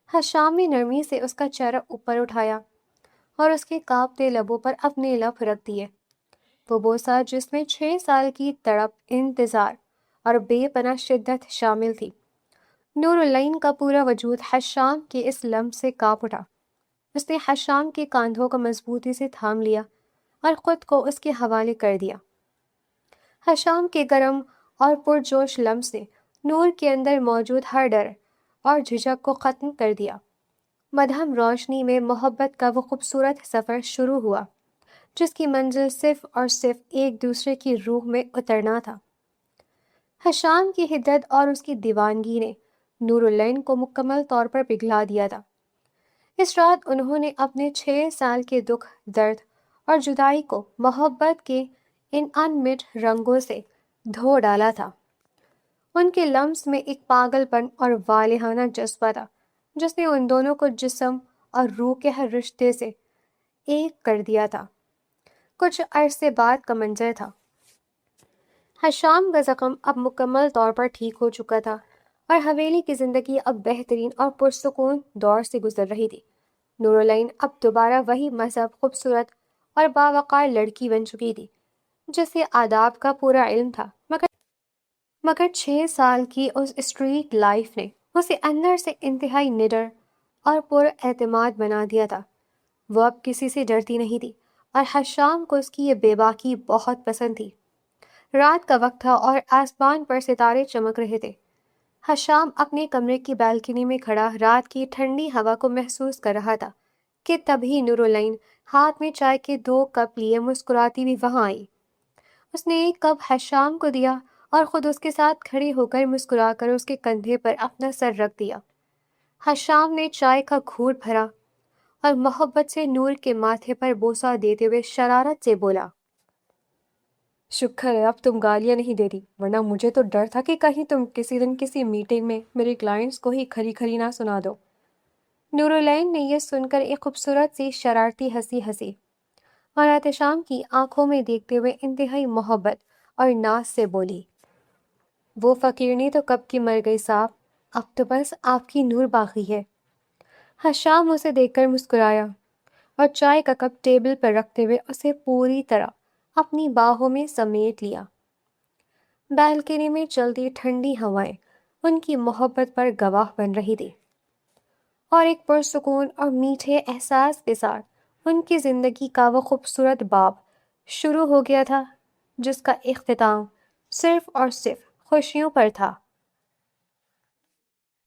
S1: حشام نے نرمی سے اس کا چہرہ اوپر اٹھایا اور اس کے کانپتے لبوں پر اپنے لب رکھ دیے، وہ بوسہ جس میں 6 سال کی تڑپ، انتظار اور بے پناہ شدت شامل تھی۔ نور العین کا پورا وجود حشام کے اس لمس سے کانپ اٹھا۔ اس نے حشام کے کاندھوں کو مضبوطی سے تھام لیا اور خود کو اس کے حوالے کر دیا۔ حشام کے گرم اور پرجوش لمس نے نور کے اندر موجود ہر ڈر اور جھجک کو ختم کر دیا۔ مدھم روشنی میں محبت کا وہ خوبصورت سفر شروع ہوا جس کی منزل صرف اور صرف ایک دوسرے کی روح میں اترنا تھا۔ حشام کی حدت اور اس کی دیوانگی نے نور العین کو مکمل طور پر پگھلا دیا تھا۔ اس رات انہوں نے اپنے 6 سال کے دکھ، درد اور جدائی کو محبت کے ان انمٹ رنگوں سے دھو ڈالا تھا۔ ان کے لمس میں ایک پاگل پن اور والہانہ جذبہ تھا جس نے ان دونوں کو جسم اور روح کے ہر رشتے سے ایک کر دیا تھا۔ کچھ عرصے بعد کا منظر تھا۔ حشام کا زخم اب مکمل طور پر ٹھیک ہو چکا تھا اور حویلی کی زندگی اب بہترین اور پرسکون دور سے گزر رہی تھی۔ نور العین اب دوبارہ وہی مذہب، خوبصورت اور باوقار لڑکی بن چکی تھی جسے آداب کا پورا علم تھا، مگر 6 سال کی اس اسٹریٹ لائف نے اسے اندر سے انتہائی نڈر اور پر اعتماد بنا دیا تھا۔ وہ اب کسی سے ڈرتی نہیں تھی اور حشام کو اس کی یہ بے باکی بہت پسند تھی۔ رات کا وقت تھا اور آسمان پر ستارے چمک رہے تھے۔ حشام اپنے کمرے کی بالکنی میں کھڑا رات کی ٹھنڈی ہوا کو محسوس کر رہا تھا کہ تبھی نور العین ہاتھ میں چائے کے 2 کپ لیے مسکراتی ہوئی وہاں آئی۔ اس نے ایک کپ حشام کو دیا اور خود اس کے ساتھ کھڑی ہو کر مسکرا کر اس کے کندھے پر اپنا سر رکھ دیا۔ حشام نے چائے کا گھونٹ بھرا اور محبت سے نور کے ماتھے پر بوسہ دیتے ہوئے شرارت سے بولا، شکر ہے اب تم گالیاں نہیں دے رہی، ورنہ مجھے تو ڈر تھا کہ کہیں تم کسی دن کسی میٹنگ میں میرے کلائنٹس کو ہی کھری کھری نہ سنا دو۔ نور العین نے یہ سن کر ایک خوبصورت سی شرارتی ہنسی ہنسی اور احتشام کی آنکھوں میں دیکھتے ہوئے انتہائی محبت اور ناز سے بولی، وہ فقیرنی تو کب کی مر گئی صاحب، اب تو بس آپ کی نور باقی ہے۔ حشام اسے دیکھ کر مسکرایا اور چائے کا کپ ٹیبل پر رکھتے ہوئے اسے پوری طرح اپنی باہوں میں سمیٹ لیا۔ بالکنی میں چلتی ٹھنڈی ہوائیں ان کی محبت پر گواہ بن رہی تھی اور ایک پرسکون اور میٹھے احساس کے ساتھ ان کی زندگی کا وہ خوبصورت باب شروع ہو گیا تھا جس کا اختتام صرف اور صرف خوشیوں پر تھا۔